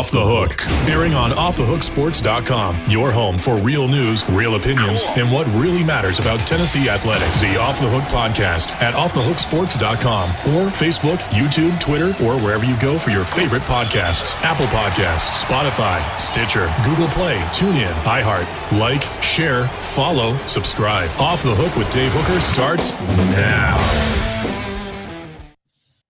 Off the Hook, airing on offthehooksports.com, your home for real news, real opinions, and what really matters about Tennessee athletics. The Off the Hook podcast at offthehooksports.com or Facebook, YouTube, Twitter, or wherever you go for your favorite podcasts. Apple Podcasts, Spotify, Stitcher, Google Play, TuneIn, iHeart. Like, share, follow, subscribe. Off the Hook with Dave Hooker starts now.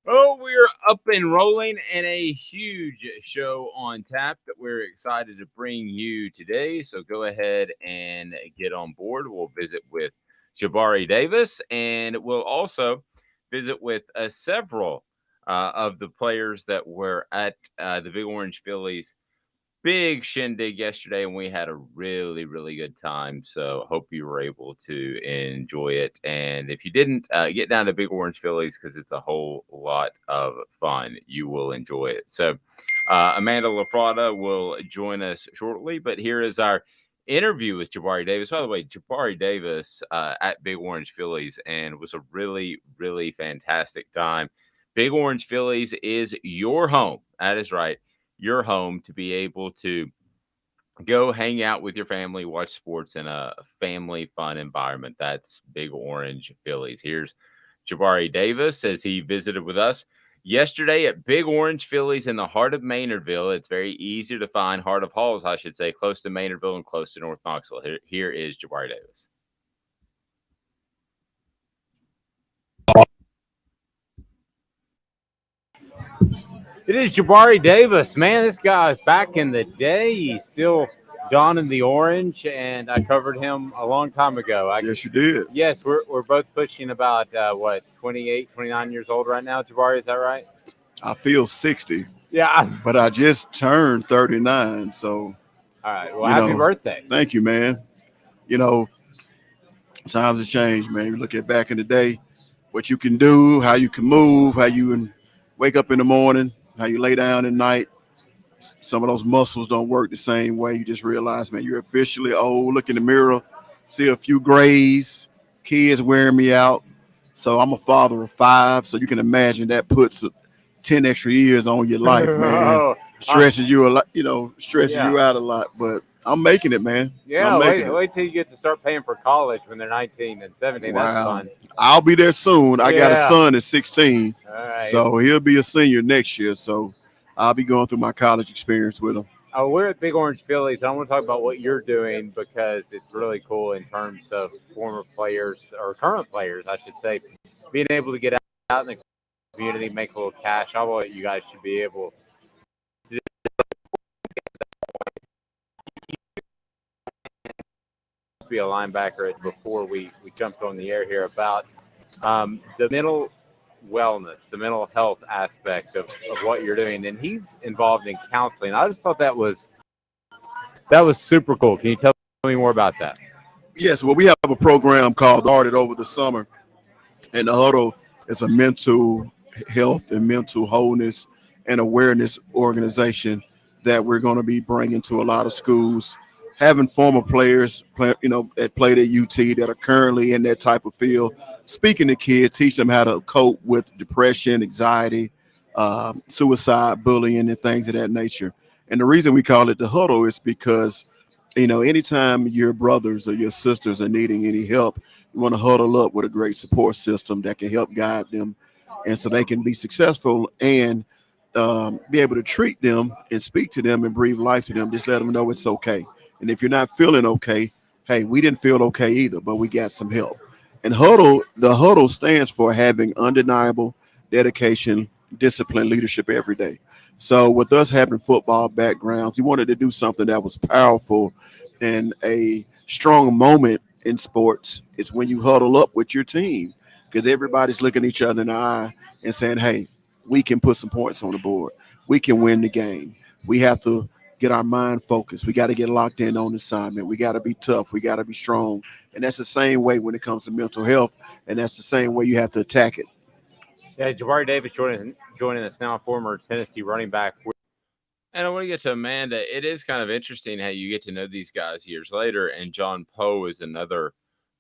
Oh, we're up and rolling, and a huge show on tap that we're excited to bring you today. So go ahead and get on board. We'll visit with Jabari Davis, and we'll also visit with several of the players that were at the Big Orange Phillies big shindig yesterday, and we had a really, really good time. So hope you were able to enjoy it. And if you didn't, get down to Big Orange Phillies because it's a whole lot of fun. You will enjoy it. So Amanda LaFrada will join us shortly, but here is our interview with Jabari Davis. By the way, Jabari Davis at Big Orange Phillies, and it was a really, really fantastic time. Big Orange Phillies is your home. That is right. Your home to be able to go hang out with your family, watch sports in a family fun environment. That's Big Orange Phillies. Here's Jabari Davis as he visited with us yesterday at Big Orange Phillies in the heart of Maynardville. It's very easy to find, heart of Halls, I should say, close to Maynardville and close to North Knoxville. Here is Jabari Davis. It is Jabari Davis. Man, this guy's back in the day. He's still donning the orange, and I covered him a long time ago. Yes, you did. Yes, we're both pushing about, 28, 29 years old right now, Jabari, is that right? I feel 60. Yeah. But I just turned 39, so. All right, well, happy birthday. Thank you, man. You know, times have changed, man. You look at back in the day, what you can do, how you can move, how you wake up in the morning, how you lay down at night. Some of those muscles don't work the same way. You just realize, man, you're officially old. Look in the mirror, see a few grays, kids wearing me out. So I'm a father of 5, so you can imagine that puts 10 extra years on your life, man. Stresses you a lot, stresses you out a lot. But I'm making it, man. Yeah, wait till you get to start paying for college when they're 19 and 17. Wow. That's fun. I'll be there soon. I got a son at 16, right. So he'll be a senior next year. So I'll be going through my college experience with him. We're at Big Orange Phillies. I want to talk about what you're doing because it's really cool in terms of former players or current players, I should say, being able to get out in the community, make a little cash. I want you guys should be able to be a linebacker before we jumped on the air here about the mental wellness, the mental health aspect of what you're doing, and he's involved in counseling. I just thought that was super cool. Can you tell me more about that? Yes, well, we have a program called Started over the summer, and the Huddle is a mental health and mental wholeness and awareness organization that we're going to be bringing to a lot of schools, having former players, that played at UT that are currently in that type of field, speaking to kids, teach them how to cope with depression, anxiety, suicide, bullying, and things of that nature. And the reason we call it the Huddle is because, anytime your brothers or your sisters are needing any help, you want to huddle up with a great support system that can help guide them, and so they can be successful and be able to treat them and speak to them and breathe life to them. Just let them know it's okay. And if you're not feeling okay, hey, we didn't feel okay either, but we got some help. And the Huddle stands for having undeniable dedication, discipline, leadership every day. So with us having football backgrounds, we wanted to do something that was powerful, and a strong moment in sports is when you huddle up with your team, because everybody's looking each other in the eye and saying, hey, we can put some points on the board. We can win the game. We have to get our mind focused. We got to get locked in on assignment. We got to be tough. We got to be strong. And that's the same way when it comes to mental health, and that's the same way you have to attack it. Yeah, Jabari Davis joining us now, former Tennessee running back. And I want to get to Amanda. It is kind of interesting how you get to know these guys years later, and John Poe is another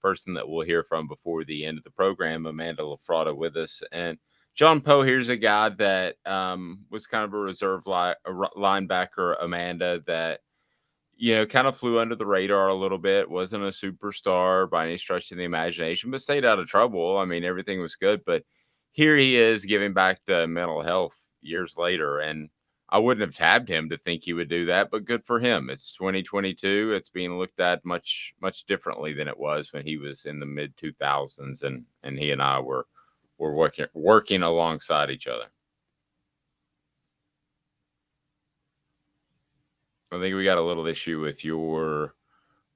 person that we'll hear from before the end of the program. Amanda LaFrada with us. And John Poe, here's a guy that was kind of a reserve linebacker, Amanda, that, kind of flew under the radar a little bit, wasn't a superstar by any stretch of the imagination, but stayed out of trouble. I mean, everything was good, but here he is giving back to mental health years later. And I wouldn't have tabbed him to think he would do that, but good for him. It's 2022. It's being looked at much, much differently than it was when he was in the mid 2000s, and he and I were working alongside each other. I think we got a little issue with your.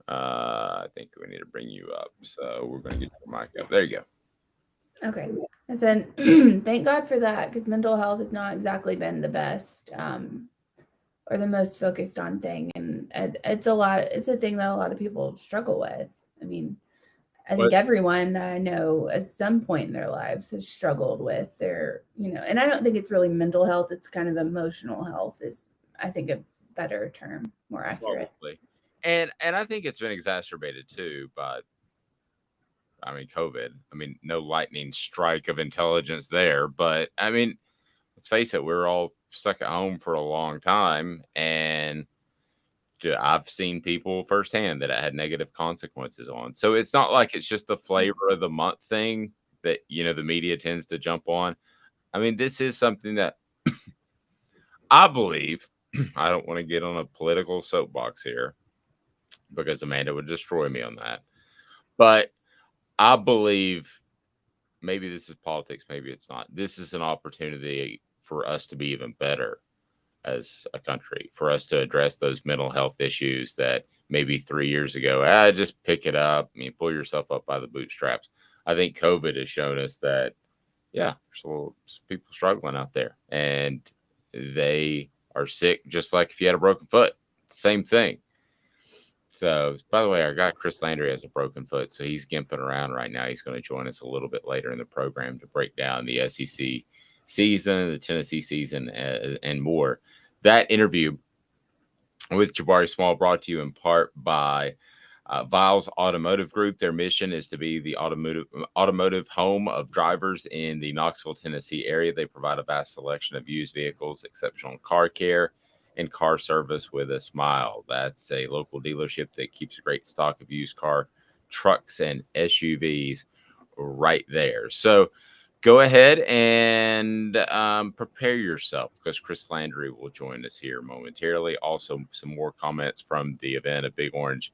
I think we need to bring you up, so we're going to get your mic up. There you go. Okay. I said, thank God for that, because mental health has not exactly been the best or the most focused on thing. And it's a thing that a lot of people struggle with. I mean, I think everyone I know at some point in their lives has struggled with their, and I don't think it's really mental health. It's kind of emotional health is, I think, a better term, more accurate. Probably. And I think it's been exacerbated too by, COVID. No lightning strike of intelligence there, but let's face it, we're all stuck at home for a long time, and I've seen people firsthand that it had negative consequences on. So it's not like it's just the flavor of the month thing that, the media tends to jump on. This is something that I believe, I don't want to get on a political soapbox here because Amanda would destroy me on that. But I believe, maybe this is politics, maybe it's not. This is an opportunity for us to be even better as a country, for us to address those mental health issues that maybe 3 years ago, just pick it up. Pull yourself up by the bootstraps. I think COVID has shown us that, there's some people struggling out there, and they are sick just like if you had a broken foot. Same thing. So, by the way, our guy Chris Landry has a broken foot, so he's gimping around right now. He's going to join us a little bit later in the program to break down the SEC season, the Tennessee season, and more. That interview with Jabari Small brought to you in part by Vols Automotive Group. Their mission is to be the automotive home of drivers in the Knoxville, Tennessee area. They provide a vast selection of used vehicles, exceptional car care, and car service with a smile. That's a local dealership that keeps a great stock of used car trucks and SUVs right there. So go ahead and prepare yourself, because Chris Landry will join us here momentarily. Also, some more comments from the event of Big Orange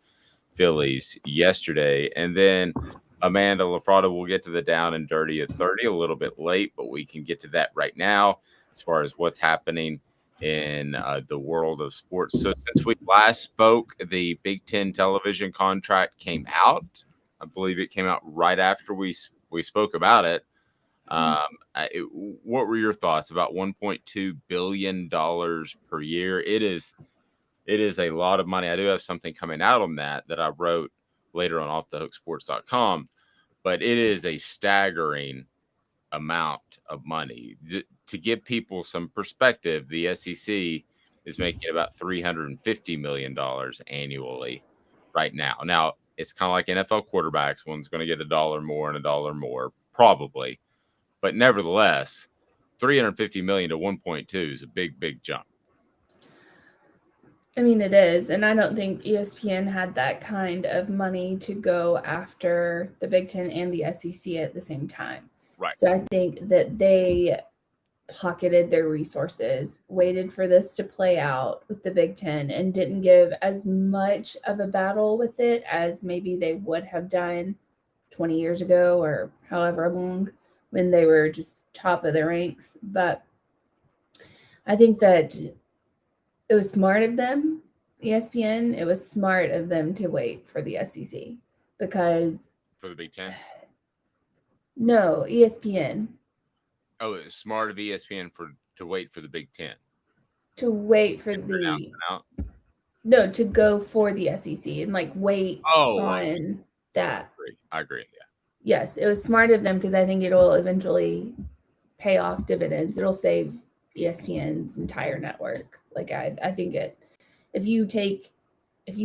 Phillies yesterday. And then Amanda LaFrada will get to the down and dirty at 30 a little bit late, but we can get to that right now as far as what's happening in the world of sports. So since we last spoke, the Big Ten television contract came out. I believe it came out right after we spoke about it. What were your thoughts about $1.2 billion per year? It is a lot of money. I do have something coming out on that I wrote later on offthehooksports.com, but it is a staggering amount of money. To give people some perspective, the SEC is making about $350 million annually right now. Now, it's kind of like NFL quarterbacks. One's going to get $1 more and $1 more, probably. But nevertheless, $350 million to 1.2 is a big, big jump. It is. And I don't think ESPN had that kind of money to go after the Big Ten and the SEC at the same time. Right. So I think that they pocketed their resources, waited for this to play out with the Big Ten, and didn't give as much of a battle with it as maybe they would have done 20 years ago or however long, when they were just top of the ranks. But I think that it was smart of them, ESPN. It was smart of them to wait for the SEC, because for the Big Ten. No, ESPN. Oh, it's smart of ESPN to wait for the Big Ten. To wait for to go for the SEC and wait on that. I agree. Yeah. Yes, it was smart of them, because I think it'll eventually pay off dividends. It'll save ESPN's entire network. I think if you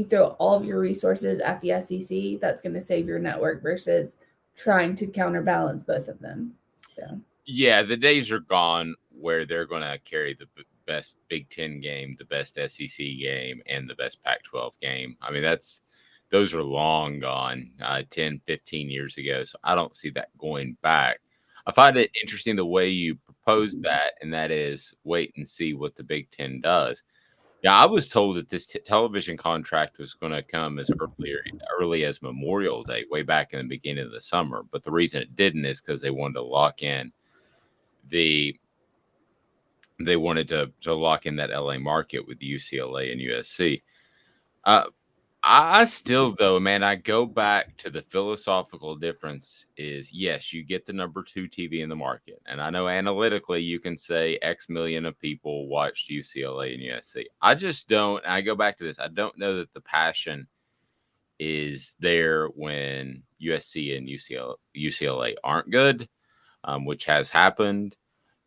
throw all of your resources at the SEC, that's going to save your network versus trying to counterbalance both of them. So yeah, the days are gone where they're going to carry the best Big Ten game, the best SEC game, and the best Pac-12 game. I mean, those are long gone 10, 15 years ago. So I don't see that going back. I find it interesting the way you propose that, and that is wait and see what the Big Ten does. Yeah, I was told that this television contract was going to come as early as Memorial Day, way back in the beginning of the summer. But the reason it didn't is because they wanted to lock in the they wanted to lock in that LA market with UCLA and USC. Uh, I still, though, man, I go back to the philosophical difference is, yes, you get the number 2 TV in the market. And I know analytically you can say X million of people watched UCLA and USC. I just don't. I go back to this. I don't know that the passion is there when USC and UCLA aren't good, which has happened.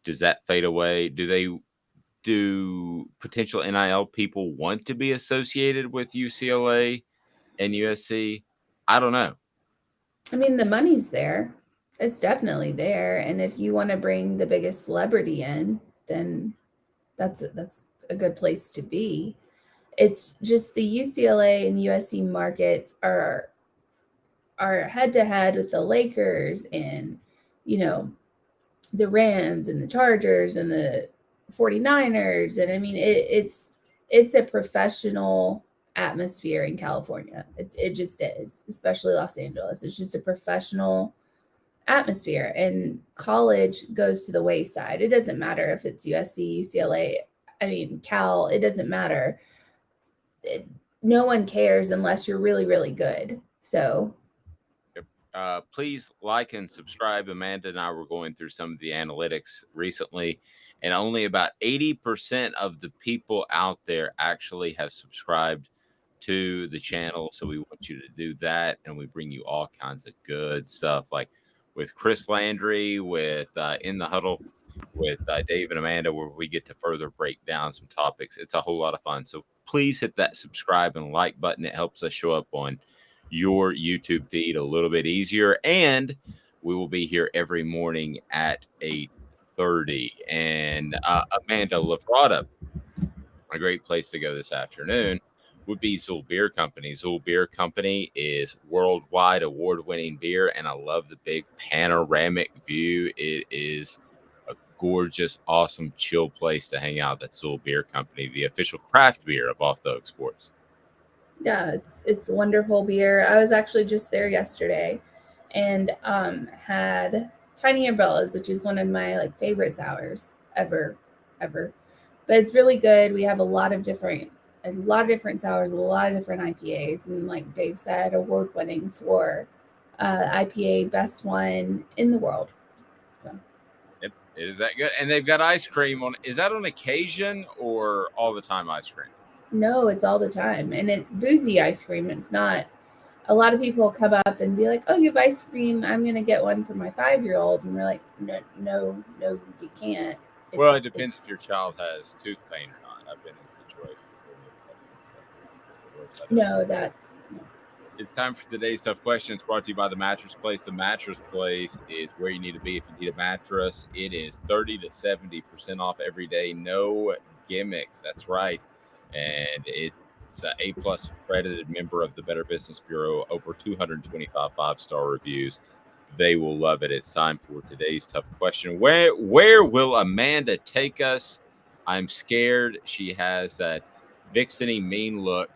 Does that fade away? Do potential NIL people want to be associated with UCLA and USC? I don't know. I mean, the money's there. It's definitely there. And if you want to bring the biggest celebrity in, then that's a good place to be. It's just the UCLA and USC markets are head to head with the Lakers and, you know, the Rams and the Chargers and the 49ers. And I mean, it's a professional atmosphere in California. It just is, especially Los Angeles. It's just a professional atmosphere, and college goes to the wayside. It doesn't matter if it's USC, UCLA, I mean, Cal, it doesn't matter. No one cares unless you're really, really good. So Please like and subscribe. Amanda and I were going through some of the analytics recently, and only about 80% of the people out there actually have subscribed to the channel. So we want you to do that, and we bring you all kinds of good stuff, like with Chris Landry, with In the Huddle, with Dave and Amanda, where we get to further break down some topics. It's a whole lot of fun. So please hit that subscribe and like button. It helps us show up on your YouTube feed a little bit easier. And we will be here every morning at 8:30. And Amanda LaFrada, a great place to go this afternoon would be Zool Beer Company. Zool Beer Company is worldwide award-winning beer, and I love the big panoramic view. It is a gorgeous, awesome, chill place to hang out. That's Zool Beer Company, the official craft beer of Off the Hook Sports. yeah, it's wonderful beer. I was actually just there yesterday and had Tiny Umbrellas, which is one of my favorite sours ever. But it's really good. We have a lot of different sours, a lot of different IPAs, and like Dave said, award-winning for IPA best one in the world. So Yep, it is that good. And they've got ice cream on. Is that on occasion or all the time ice cream? No, it's all the time, and it's boozy ice cream. It's not. A lot of people come up and be like, "Oh, you have ice cream? I'm gonna get one for my 5-year-old," and we're like, "No, you can't." Well, it depends if your child has tooth pain or not. I've been in situations where that's No, that's It's time for today's tough questions, brought to you by the Mattress Place. The Mattress Place is where you need to be if you need a mattress. It is 30 to 70% off every day. No gimmicks. That's right. And it's an A+ accredited member of the Better Business Bureau. Over 225 5-star reviews. They will love it. It's time for today's tough question. Where will Amanda take us? I'm scared. She has that vixeny mean look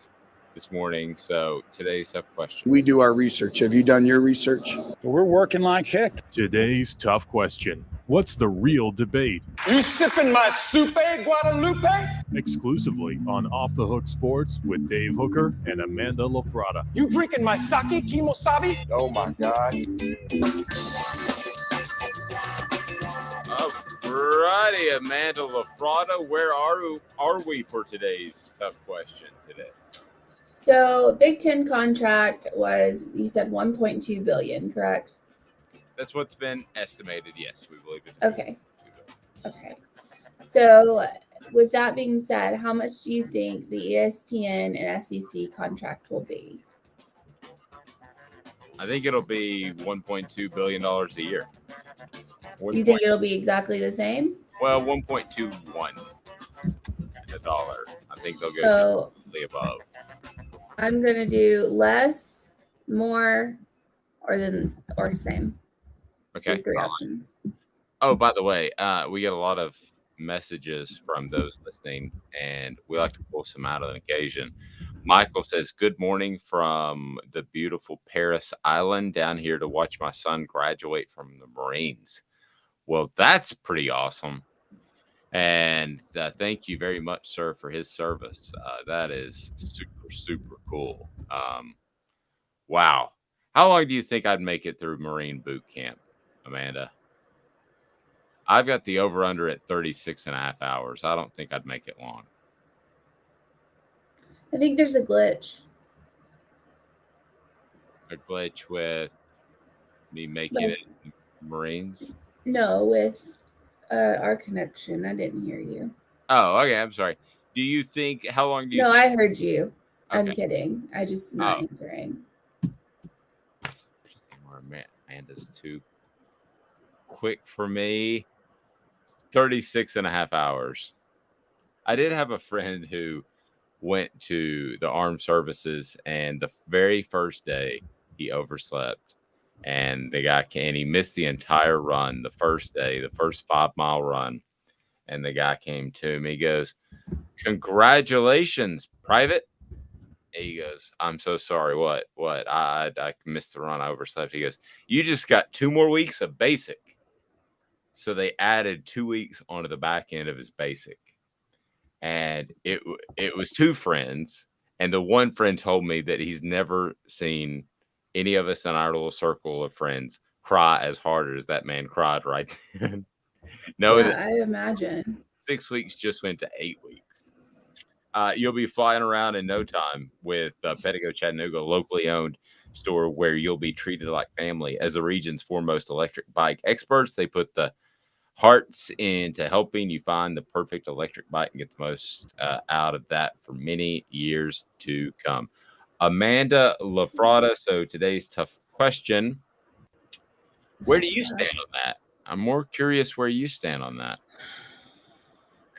this morning. So today's tough question. We do our research. Have you done your research? We're working like heck. Today's tough question. What's the real debate? You sipping my soupe, Guadalupe? Exclusively on Off the Hook Sports with Dave Hooker and Amanda LaFrada. You drinking my sake, kimosabi? Oh my God. Alrighty, Amanda LaFrada, where are we for today's tough question today? so. Big Ten contract was, you said, $1.2 billion, correct? That's what's been estimated. Yes, we believe it's Okay. $2 Okay. So, with that being said, how much do you think the ESPN and SEC contract will be? I think it'll be $1.2 billion a year. Do you think it'll be exactly the same? Well, 1.21 a dollar. I think they'll go So slightly above. I'm gonna do less, more, or same. Okay. The three options. Oh, by the way, we get a lot of messages from those listening, and we like to pull some out on occasion. Michael says, "Good morning from the beautiful Paris Island, down here to watch my son graduate from the Marines." Well, that's pretty awesome. And thank you very much, sir, for his service. That is super, super cool. Wow. How long do you think I'd make it through Marine boot camp, Amanda? I've got the over under at 36 and a half hours. I don't think I'd make it long. I think there's a glitch. A glitch with me making it in Marines? No, with our connection. I didn't hear you. Oh, okay. I'm sorry. Do you think, how long do you No, think? I heard you. I'm Okay. kidding. I just not answering. Amanda's too quick for me. 36 and a half hours. I did have a friend who went to the armed services, and the very first day he overslept, and the guy he missed the entire run the first day, the first 5 mile run. And the guy came to me, he goes, "Congratulations, Private." And he goes, "I'm so sorry. What? I missed the run. I overslept." He goes, "You just got 2 more weeks of basic." So they added 2 weeks onto the back end of his basic. And it was two friends. And the one friend told me that he's never seen any of us in our little circle of friends cry as hard as that man cried right then. No, Yeah, I imagine. 6 weeks just went to 8 weeks. You'll be flying around in no time with Pettigo Chattanooga, locally owned store where you'll be treated like family. As the region's foremost electric bike experts, they put the hearts into helping you find the perfect electric bike and get the most out of that for many years to come. Amanda Lafrada, so today's tough question. Where do you stand on that? I'm more curious where you stand on that.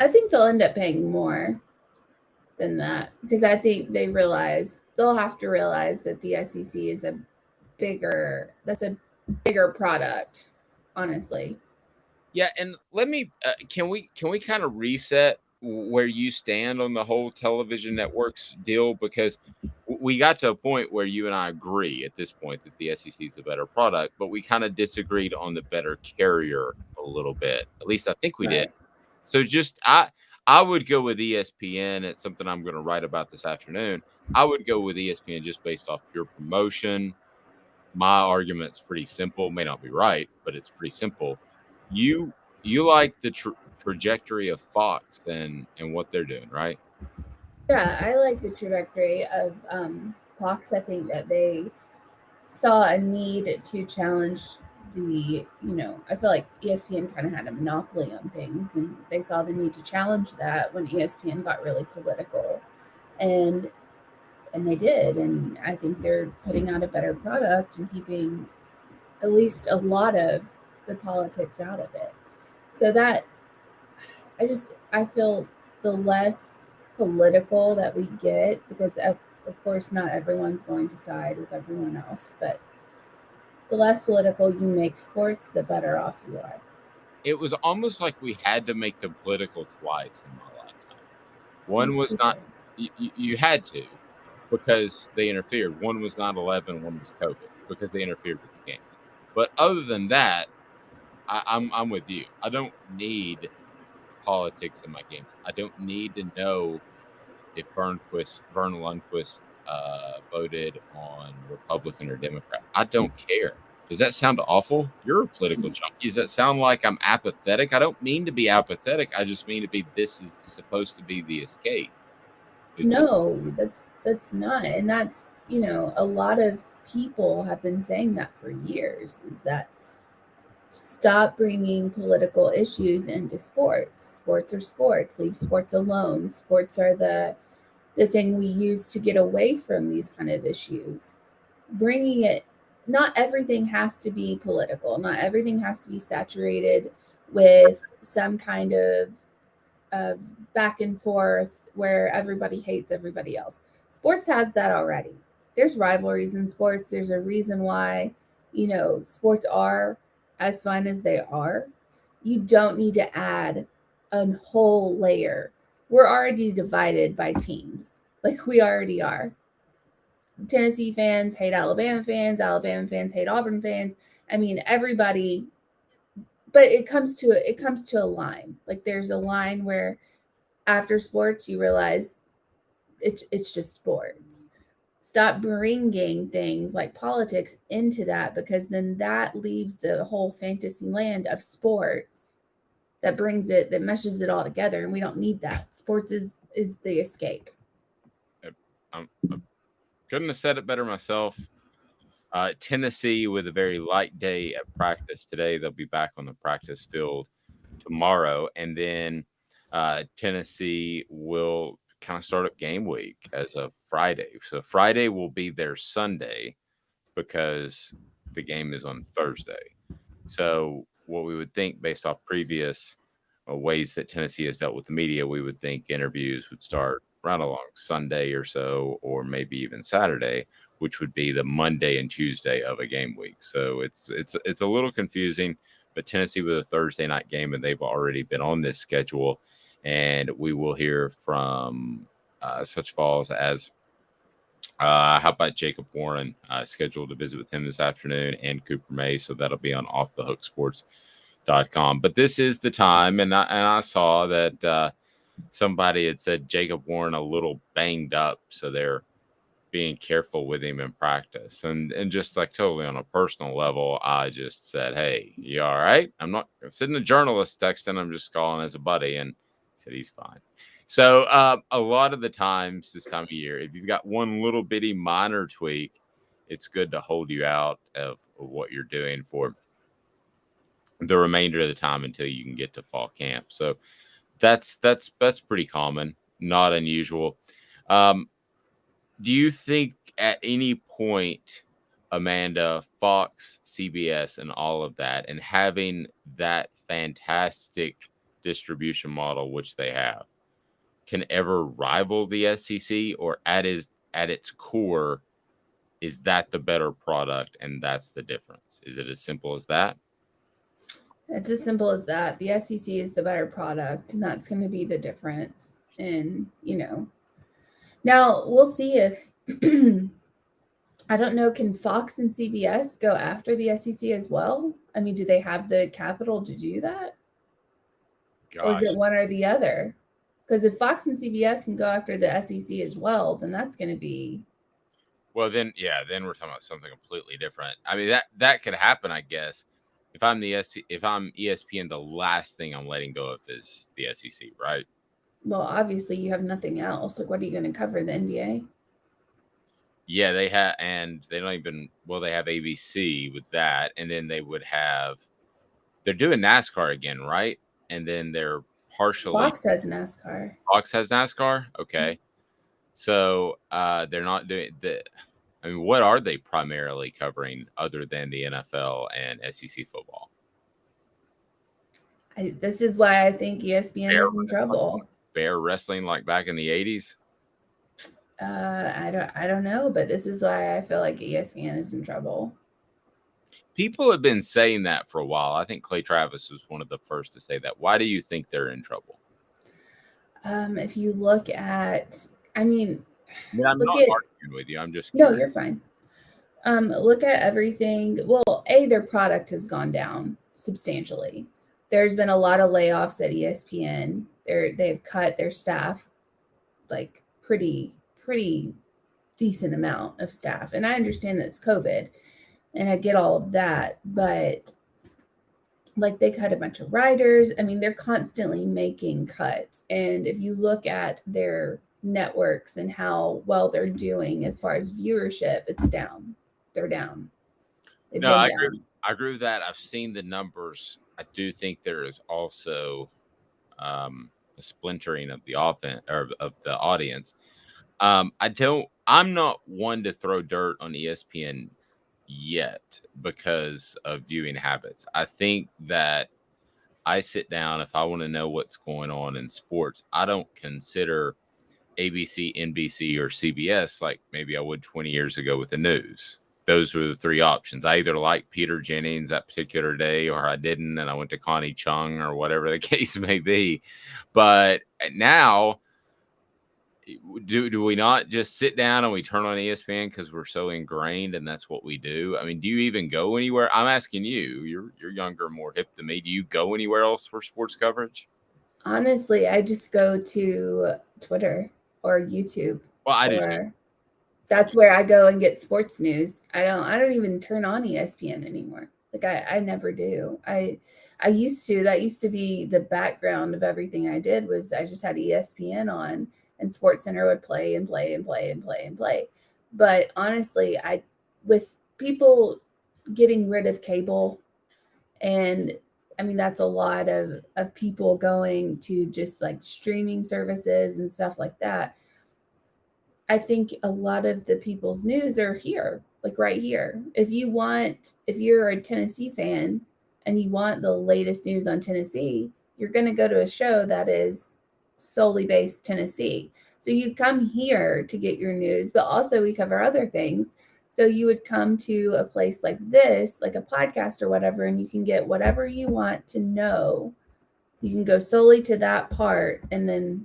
I think they'll end up paying more than that because I think they'll have to realize that the SEC is a bigger product, honestly. Yeah, and let me can we kind of reset where you stand on the whole television networks deal, because we got to a point where you and I agree at this point that the SEC is a better product, but we kind of disagreed on the better carrier a little bit. At least I think we did. So just I would go with ESPN. It's something I'm going to write about this afternoon. I would go with ESPN just based off pure promotion. My argument's pretty simple. May not be right, but it's pretty simple. You like the trajectory of Fox and what they're doing, right? Yeah, I like the trajectory of Fox. I think that they saw a need to challenge I feel like ESPN kind of had a monopoly on things, and they saw the need to challenge that when ESPN got really political, and they did, and I think they're putting out a better product and keeping at least a lot of the politics out of it. So that I feel the less political that we get, because of course not everyone's going to side with everyone else, but the less political you make sports, the better off you are. It was almost like we had to make them political twice in my lifetime. One was not, you had to, because they interfered. One was 9/11, one was COVID, because they interfered with the game. But other than that, I'm with you. I don't need politics in my games. I don't need to know if Vern Lundquist voted on Republican or Democrat. I don't care. Does that sound awful? You're a political junkie. Does that sound like I'm apathetic? I don't mean to be apathetic. I just mean to be, this is supposed to be the escape. That's not. And that's, a lot of people have been saying that for years, is that stop bringing political issues into sports. Sports are sports. Leave sports alone. Sports are the thing we use to get away from these kind of issues. Bringing it not everything has to be political. Not everything has to be saturated with some kind of back and forth where everybody hates everybody else. Sports has that already. There's rivalries in sports. There's a reason why, sports are as fun as they are. You don't need to add a whole layer. We're already divided by teams. Like we already are. Tennessee fans hate Alabama fans hate Auburn fans. I mean, everybody, but it comes to a line. Like there's a line where after sports you realize it's just sports. Stop bringing things like politics into that, because then that leaves the whole fantasy land of sports that meshes it all together, and we don't need that. Sports is the escape. I couldn't have said it better myself. Tennessee with a very light day at practice today. They'll be back on the practice field tomorrow, and then Tennessee will kind of start up game week as of Friday. So Friday will be their Sunday because the game is on Thursday. So what we would think based off previous ways that Tennessee has dealt with the media, we would think interviews would start right along Sunday or so, or maybe even Saturday, which would be the Monday and Tuesday of a game week. So it's a little confusing, but Tennessee with a Thursday night game, and they've already been on this schedule. And we will hear from such Vols as how about Jacob Warren, scheduled to visit with him this afternoon, and Cooper May. So that'll be on offthehooksports.com. But this is the time, and I saw that somebody had said Jacob Warren a little banged up, so they're being careful with him in practice. And just like totally on a personal level, I just said, hey, you all right? I'm not sitting a journalist texting, I'm just calling as a buddy, and he said he's fine. So a lot of the times this time of year, if you've got one little bitty minor tweak, it's good to hold you out of what you're doing for the remainder of the time until you can get to fall camp. So that's pretty common, not unusual. Do you think at any point, Amanda, Fox, CBS, and all of that, and having that fantastic distribution model, which they have, can ever rival the SEC, or at its core, is that the better product and that's the difference? Is it as simple as that? It's as simple as that. The SEC is the better product, and that's going to be the difference. And, now we'll see if, I don't know, can Fox and CBS go after the SEC as well? I mean, do they have the capital to do that? Gosh. Or is it one or the other? Because if Fox and CBS can go after the SEC as well, then that's going to be. Well, then we're talking about something completely different. I mean, that could happen, I guess. If I'm ESPN, the last thing I'm letting go of is the SEC, right? Well, obviously you have nothing else. Like, what are you going to cover? The NBA? Yeah, they have, and they don't even. Well, they have ABC with that, and then they're doing NASCAR again, right? And then they're partially. Fox has NASCAR. Fox has NASCAR. Okay, so they're not doing the. I mean, what are they primarily covering other than the NFL and SEC football? This is why I think ESPN is in trouble. Bear wrestling like back in the 80s? I don't know, but this is why I feel like ESPN is in trouble. People have been saying that for a while. I think Clay Travis was one of the first to say that. Why do you think they're in trouble? If you look at, I'm not arguing with you. I'm just curious. No, you're fine. Look at everything. Well, their product has gone down substantially. There's been a lot of layoffs at ESPN. They've cut their staff like pretty decent amount of staff. And I understand that it's COVID and I get all of that, but like they cut a bunch of writers. I mean, they're constantly making cuts. And if you look at their networks and how well they're doing as far as viewership, it's down. They're down. I agree with that. I've seen the numbers. I do think there is also a splintering of the offense or of the audience. I'm not one to throw dirt on ESPN yet because of viewing habits. I think that I sit down if I want to know what's going on in sports. I don't consider ABC, NBC, or CBS like maybe I would 20 years ago with the news. Those were the three options. I either liked Peter Jennings that particular day or I didn't, and I went to Connie Chung or whatever the case may be. But now, do we not just sit down and we turn on ESPN because we're so ingrained and that's what we do? I mean, do you even go anywhere? I'm asking you. You're younger, more hip than me. Do you go anywhere else for sports coverage? Honestly, I just go to Twitter or YouTube. Well, I do too. That's where I go and get sports news. I don't even turn on ESPN anymore. Like I never do. I used to. That used to be the background of everything I did was I just had ESPN on and Sports Center would play and play and play and play and play. But honestly, with people getting rid of cable, and I mean that's a lot of people going to just like streaming services and stuff like that. I think a lot of the people's news are here, like right here. If you're a Tennessee fan and you want the latest news on Tennessee, you're going to go to a show that is solely based Tennessee. So you come here to get your news, but also we cover other things. So you would come to a place like this, like a podcast or whatever, and you can get whatever you want to know. You can go solely to that part, and then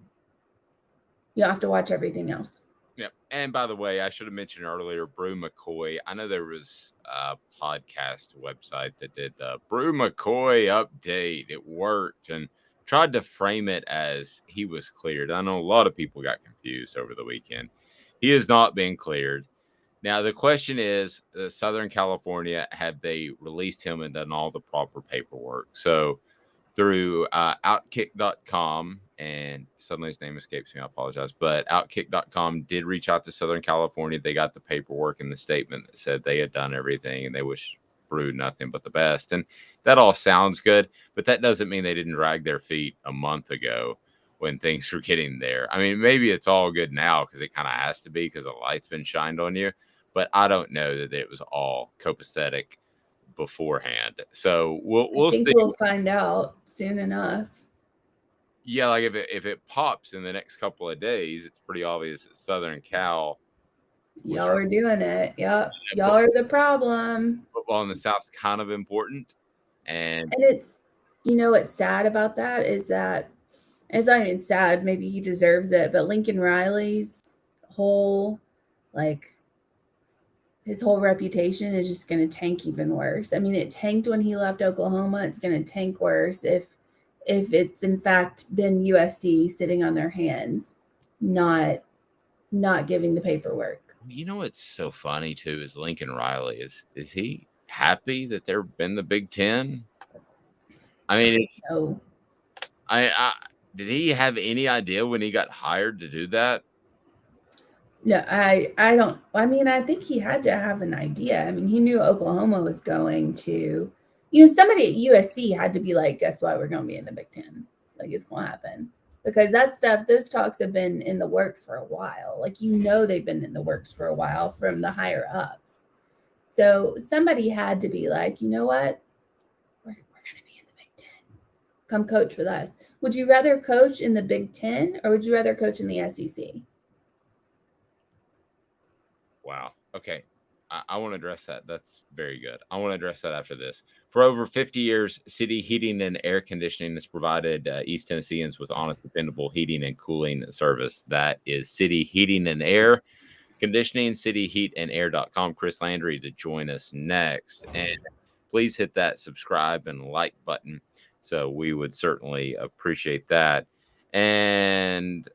you don't have to watch everything else. Yeah. And by the way, I should have mentioned earlier, Bru McCoy. I know there was a podcast website that did the Bru McCoy update. It worked and tried to frame it as he was cleared. I know a lot of people got confused over the weekend. He has not been cleared. Now, the question is, Southern California, have they released him and done all the proper paperwork? So through Outkick.com, and suddenly his name escapes me, I apologize, but Outkick.com did reach out to Southern California. They got the paperwork and the statement that said they had done everything and they wish Bru nothing but the best. And that all sounds good, but that doesn't mean they didn't drag their feet a month ago when things were getting there. I mean, maybe it's all good now because it kind of has to be because the light's been shined on you, but I don't know that it was all copacetic beforehand. So we'll I think see. we'll find out soon enough. Yeah, like if it pops in the next couple of days, it's pretty obvious that Southern Cal. Y'all are doing it. Yep. Y'all are the problem. Football in the South's kind of important. And it's, what's sad about that is that it's not even sad. Maybe he deserves it. But Lincoln Riley's whole, his whole reputation is just going to tank even worse. I mean, it tanked when he left Oklahoma. It's going to tank worse if it's in fact been USC sitting on their hands, not giving the paperwork. You know what's so funny too is Lincoln Riley is he happy that they're in the Big Ten? I mean, No. I did he have any idea when he got hired to do that? No, I don't. I mean, I think he had to have an idea. I mean, he knew Oklahoma was going to, somebody at USC had to be like, guess what? We're going to be in the Big Ten. Like, it's going to happen. Because those talks have been in the works for a while. Like, they've been in the works for a while from the higher ups. So somebody had to be like, you know what? We're going to be in the Big Ten. Come coach with us. Would you rather coach in the Big Ten or would you rather coach in the SEC? Wow. Okay. I want to address that. That's very good. I want to address that after this. For over 50 years, City Heating and Air Conditioning has provided East Tennesseans with honest, dependable heating and cooling service. That is City Heating and Air Conditioning, cityheatandair.com. Chris Landry to join us next. And please hit that subscribe and like button. So we would certainly appreciate that. And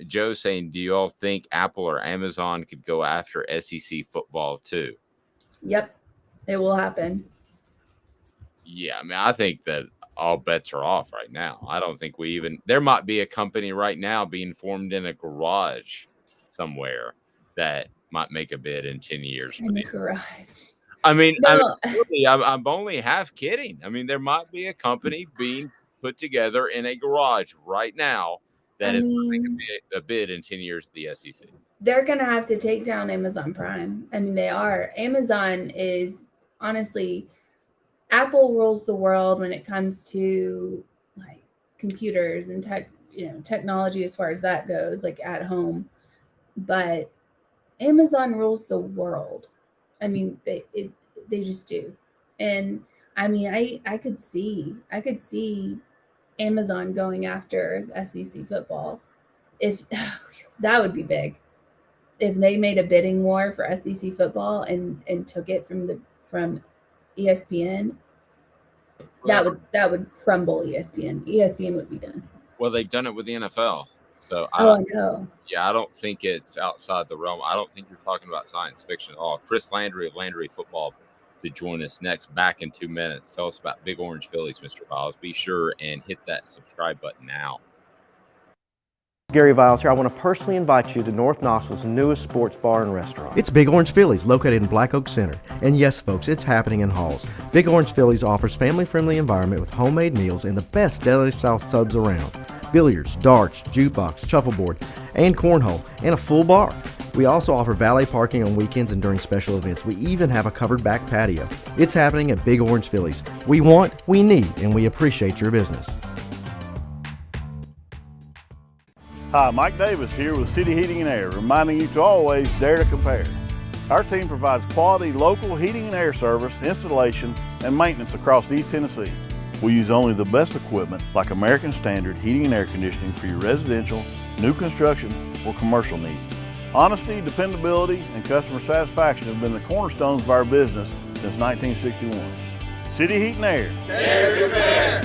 Joe saying, do you all think Apple or Amazon could go after SEC football too? Yep, it will happen. Yeah, I mean, I think that all bets are off right now. I don't think there might be a company right now being formed in a garage somewhere that might make a bid in 10 years. In the garage. I mean, No. I'm only half kidding. I mean, there might be a company being put together in a garage right now That I is mean, a bid in 10 years at the SEC. they're going to have to take down Amazon Prime. I mean, they are. Amazon is honestly, Apple rules the world when it comes to like computers and technology as far as that goes, like at home. But Amazon rules the world. I mean, they just do. And I mean, I could see Amazon going after SEC football. If that would be big. If they made a bidding war for SEC football and took it from ESPN, that would crumble ESPN. ESPN would be done. Well, they've done it with the NFL. So I know. Yeah, I don't think it's outside the realm. I don't think you're talking about science fiction at all. Chris Landry of Landry Football to join us next, back in 2 minutes. Tell us about Big Orange Phillies, Mr. Viles. Be sure and hit that subscribe button now. Gary Viles here. I want to personally invite you to North Knoxville's newest sports bar and restaurant. It's Big Orange Phillies, located in Black Oak Center. And yes, folks, it's happening in Halls. Big Orange Phillies offers family-friendly environment with homemade meals and the best deli-style subs around. Billiards, darts, jukebox, shuffleboard, and cornhole, and a full bar. We also offer valet parking on weekends and during special events. We even have a covered back patio. It's happening at Big Orange Phillies. We want, we need, and we appreciate your business. Hi, Mike Davis here with City Heating and Air, reminding you to always dare to compare. Our team provides quality local heating and air service, installation, and maintenance across East Tennessee. We use only the best equipment like American Standard heating and air conditioning for your residential, new construction, or commercial needs. Honesty, dependability, and customer satisfaction have been the cornerstones of our business since 1961. City Heat and Air. Dare to compare.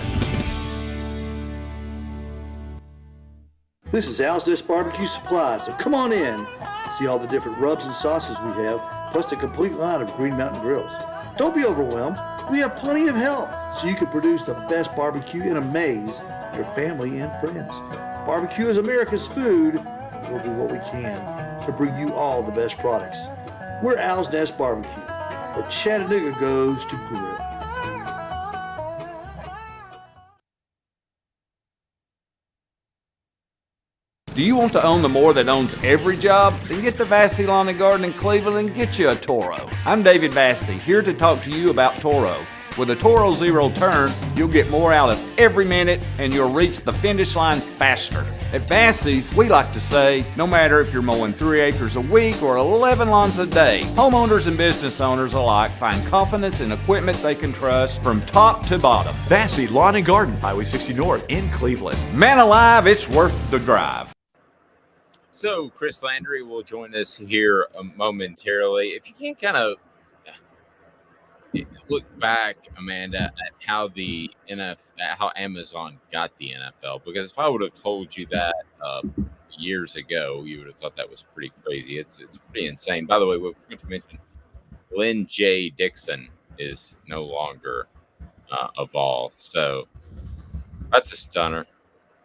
This is Al's Dish Barbecue Supply, so come on in and see all the different rubs and sauces we have, plus a complete line of Green Mountain grills. Don't be overwhelmed. We have plenty of help so you can produce the best barbecue and amaze your family and friends. Barbecue is America's food. We'll do what we can to bring you all the best products. We're Al's Nest Barbecue, but Chattanooga goes to grill. Do you want to own the more that owns every job? Then get to Vassy Lawn and Garden in Cleveland and get you a Toro. I'm David Vassy, here to talk to you about Toro. With a Toro Zero Turn, you'll get more out of every minute and you'll reach the finish line faster. At Vassy's, we like to say, no matter if you're mowing 3 acres a week or 11 lawns a day, homeowners and business owners alike find confidence in equipment they can trust from top to bottom. Vassy Lawn and Garden, Highway 60 North in Cleveland. Man alive, it's worth the drive. So Chris Landry will join us here momentarily. If you can kind of look back, Amanda, at how the how Amazon got the NFL, because if I would have told you that years ago, you would have thought that was pretty crazy. It's pretty insane. By the way, we're going to mention Lynn J. Dixon is no longer a Vol, so that's a stunner.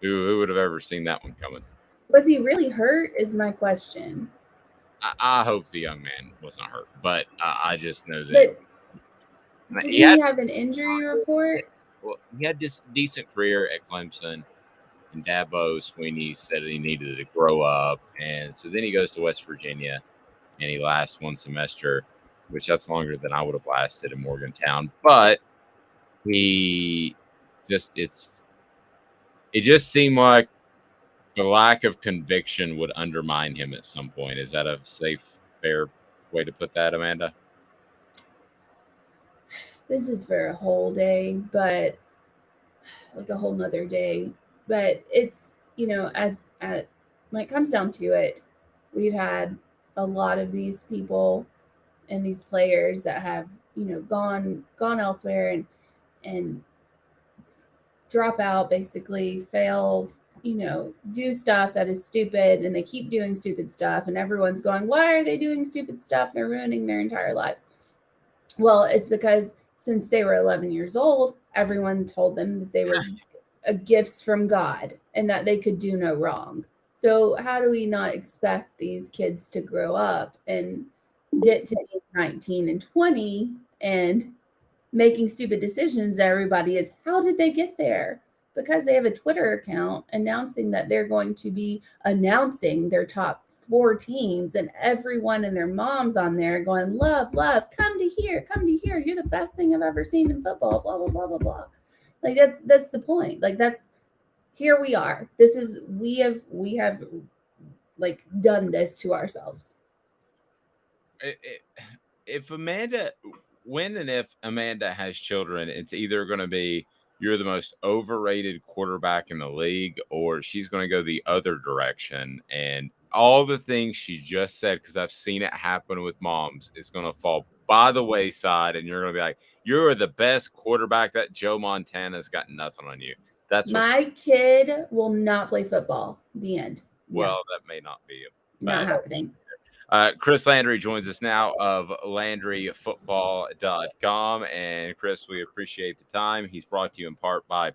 Who would have ever seen that one coming? Was he really hurt is my question. I hope the young man wasn't hurt, but I just know that. But did he have an injury report? Well, he had this decent career at Clemson, and Dabo Sweeney said he needed to grow up, and so then he goes to West Virginia, and he lasts one semester, which that's longer than I would have lasted in Morgantown. But it just seemed like the lack of conviction would undermine him at some point. Is that a safe, fair way to put that, Amanda? This is for a whole day, but like a whole nother day. But it's, at when it comes down to it, we've had a lot of these people and these players that have, gone elsewhere and drop out, basically fail, do stuff that is stupid, and they keep doing stupid stuff, and everyone's going, why are they doing stupid stuff? They're ruining their entire lives. Well, it's because since they were 11 years old, everyone told them that they were gifts from God and that they could do no wrong. So how do we not expect these kids to grow up and get to 19 and 20 and making stupid decisions? Everybody is, how did they get there? because they have a Twitter account announcing that they're going to be announcing their top 4 teams, and everyone and their moms on there going, love, come to here. You're the best thing I've ever seen in football, blah, blah, blah, blah, blah. Like that's the point. Like here we are. We have like done this to ourselves. When and if Amanda has children, it's either going to be you're the most overrated quarterback in the league, or she's going to go the other direction. And all the things she just said, because I've seen it happen with moms, is going to fall by the wayside. And you're going to be like, you're the best quarterback. That Joe Montana's got nothing on you. That's my kid will not play football. The end. Well, that may not be not happening. Chris Landry joins us now of LandryFootball.com. And Chris, we appreciate the time. He's brought to you in part by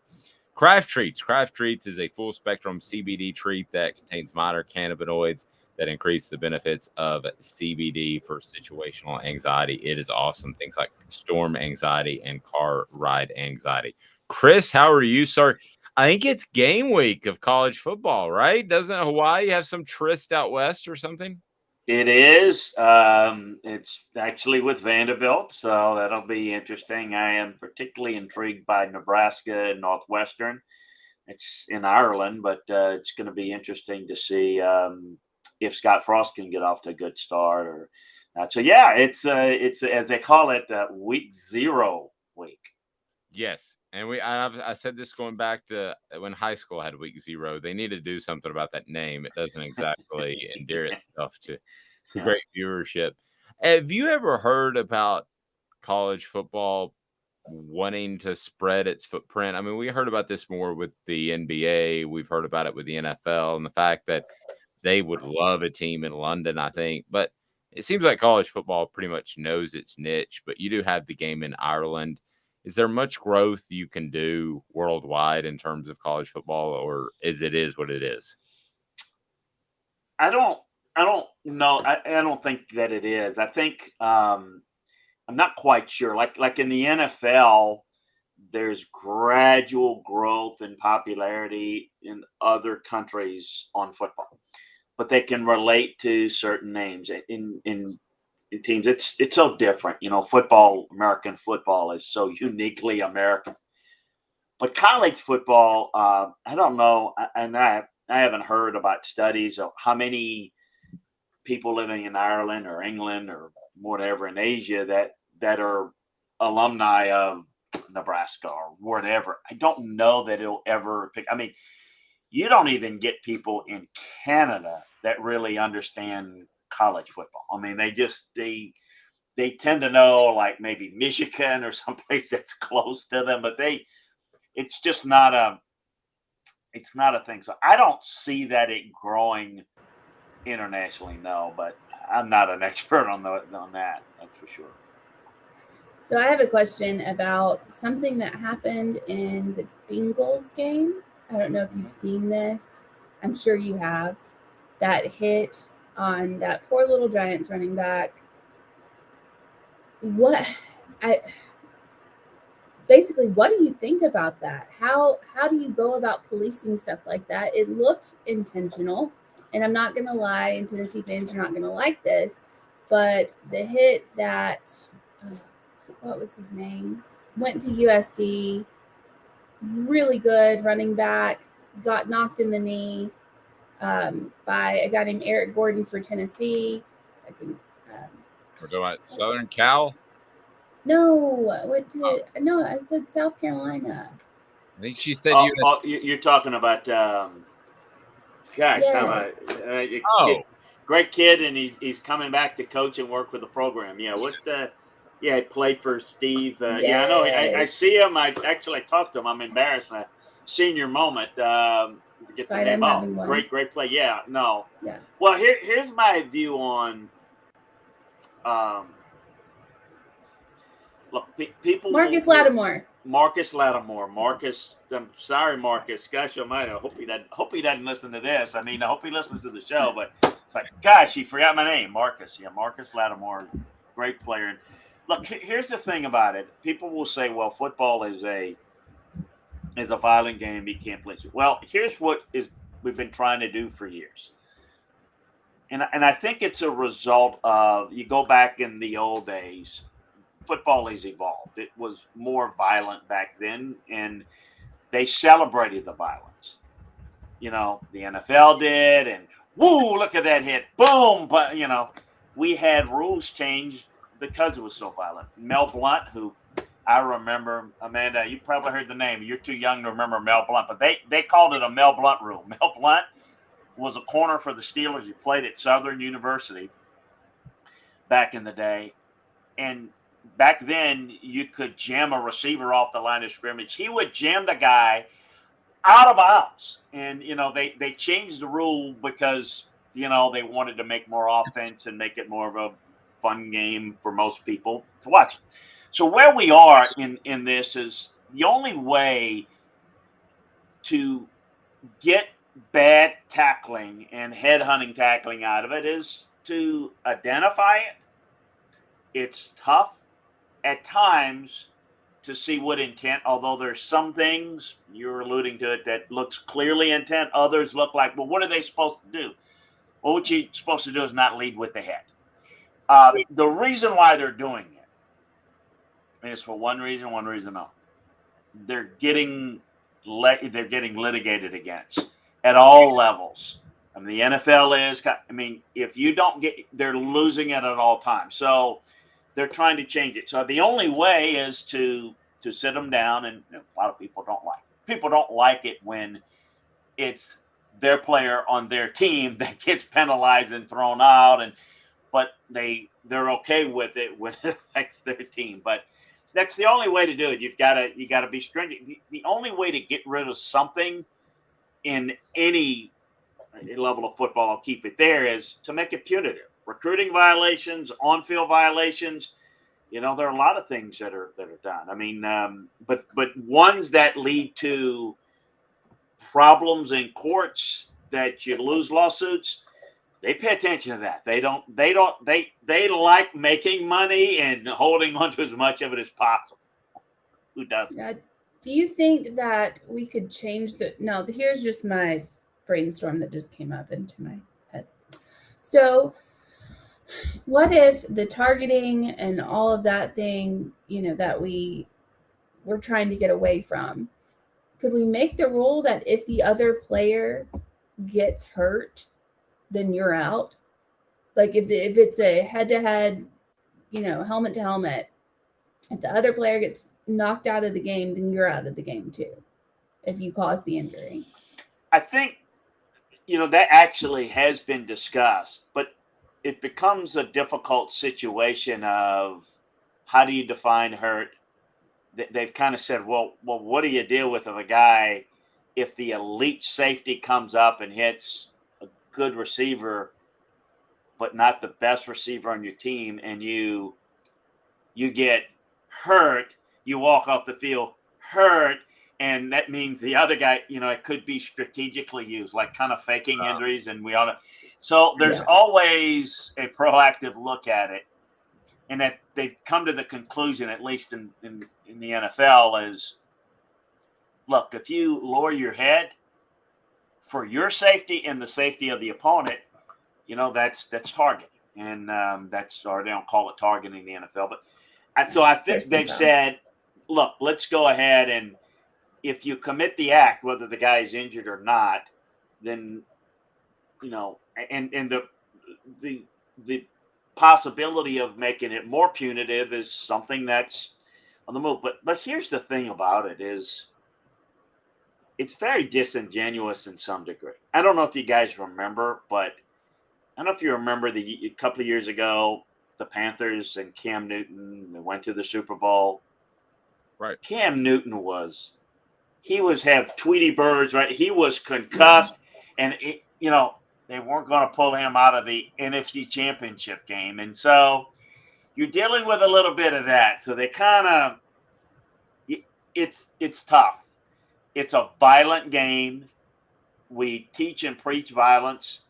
Craft Treats. Craft Treats is a full spectrum CBD treat that contains minor cannabinoids that increase the benefits of CBD for situational anxiety. It is awesome. Things like storm anxiety and car ride anxiety. Chris, how are you, sir? I think it's game week of college football, right? Doesn't Hawaii have some tryst out west or something? It is. It's actually with Vanderbilt, so that'll be interesting. I am particularly intrigued by Nebraska and Northwestern. It's in Ireland, but it's going to be interesting to see if Scott Frost can get off to a good start or not. So yeah, it's as they call it, week 0 week. Yes. And I said this going back to when high school had week 0. They need to do something about that name. It doesn't exactly endear itself to great viewership. Have you ever heard about college football wanting to spread its footprint? I mean, we heard about this more with the NBA. We've heard about it with the NFL and the fact that they would love a team in London, I think. But it seems like college football pretty much knows its niche, but you do have the game in Ireland. Is there much growth you can do worldwide in terms of college football, or is what it is? I don't know. I don't think that it is. I think I'm not quite sure. Like in the NFL, there's gradual growth and popularity in other countries on football, but they can relate to certain names in teams. It's so different. Football, American football is so uniquely American. But college football, I don't know, and I haven't heard about studies of how many people living in Ireland or England or whatever in Asia that are alumni of Nebraska or whatever. I don't know that it'll ever pick. I mean, you don't even get people in Canada that really understand college football. I mean, they tend to know like maybe Michigan or someplace that's close to them, but it's just not a thing. So I don't see that it growing internationally, no, but I'm not an expert on that. That's for sure. So I have a question about something that happened in the Bengals game. I don't know if you've seen this. I'm sure you have. That hit on that poor little Giants running back. What do you think about that? How do you go about policing stuff like that? It looked intentional, and I'm not going to lie, and Tennessee fans are not going to like this, but the hit that, what was his name? Went to USC, really good running back, got knocked in the knee by a guy named Eric Gordon for Tennessee. We're talking about Southern Cal? No, I said South Carolina. I think she said you're talking about Yes. Great kid, and he's coming back to coach and work with the program. Yeah, he played for Steve. Yeah, I know. I see him. I talked to him. I'm embarrassed. My senior moment. Get the name out. Great play. Yeah, no. Yeah. Well, here's my view on. Look, people. Marcus Lattimore. Marcus, I'm sorry, Marcus. Gosh almighty, I hope he doesn't listen to this. I mean, I hope he listens to the show, but it's like, gosh, he forgot my name, Marcus. Yeah, Marcus Lattimore, great player. And look, here's the thing about it. People will say, well, football is is a violent game. You can't police it. Well, here's what we've been trying to do for years. And I think it's a result of, you go back in the old days, football has evolved. It was more violent back then, and they celebrated the violence. The NFL did, and woo, look at that hit, boom. But, we had rules changed because it was so violent. Mel Blount, who I remember, Amanda, you probably heard the name. You're too young to remember Mel Blount, but they called it a Mel Blount rule. Mel Blount was a corner for the Steelers. He played at Southern University back in the day. And back then, you could jam a receiver off the line of scrimmage. He would jam the guy out of bounds. And, they changed the rule because, they wanted to make more offense and make it more of a fun game for most people to watch. So where we are in this is the only way to get bad tackling and headhunting tackling out of it is to identify it. It's tough at times to see what intent, although there's some things, you're alluding to it, that looks clearly intent. Others look like, well, what are they supposed to do? Well, what you're supposed to do is not lead with the head. The reason why they're doing it is for one reason only. They're getting litigated against at all levels. The NFL is, if you don't get, they're losing it at all times. So they're trying to change it. So the only way is to sit them down, and a lot of people don't like it. People don't like it when it's their player on their team that gets penalized and thrown out, but they're okay with it when it affects their team. But that's the only way to do it. You got to be stringent. The only way to get rid of something in any level of football, I'll keep it there, is to make it punitive. Recruiting violations, on-field violations. There are a lot of things that are done. But ones that lead to problems in courts that you lose lawsuits, they pay attention to that. They like making money and holding on to as much of it as possible. Who doesn't? Yeah. Do you think that we could change here's just my brainstorm that just came up into my head. So what if the targeting and all of that thing, that we're trying to get away from, could we make the rule that if the other player gets hurt, then you're out? Like if it's a head-to-head, helmet to helmet, if the other player gets knocked out of the game, then you're out of the game too, if you cause the injury. I think, that actually has been discussed, but it becomes a difficult situation of how do you define hurt? They've kind of said, well, what do you deal with if a guy, if the elite safety comes up and hits a good receiver, but not the best receiver on your team, and you get hurt, you walk off the field hurt, and that means the other guy, it could be strategically used, like kind of faking injuries, and we ought to. So there's always a proactive look at it, and that they've come to the conclusion, at least in the NFL, is, look, if you lower your head for your safety and the safety of the opponent, that's targeting, and or they don't call it targeting in the NFL, but I think they've said, look, let's go ahead, and if you commit the act, whether the guy is injured or not, then and the possibility of making it more punitive is something that's on the move. But here's the thing about it is, it's very disingenuous in some degree. I don't know if you guys remember, but I don't know if you remember a couple of years ago, the Panthers and Cam Newton, they went to the Super Bowl. Right. Cam Newton have Tweety Birds, right? He was concussed, and they weren't going to pull him out of the NFC Championship game. And so you're dealing with a little bit of that. So they kind of it's tough. It's a violent game. We teach and preach violence.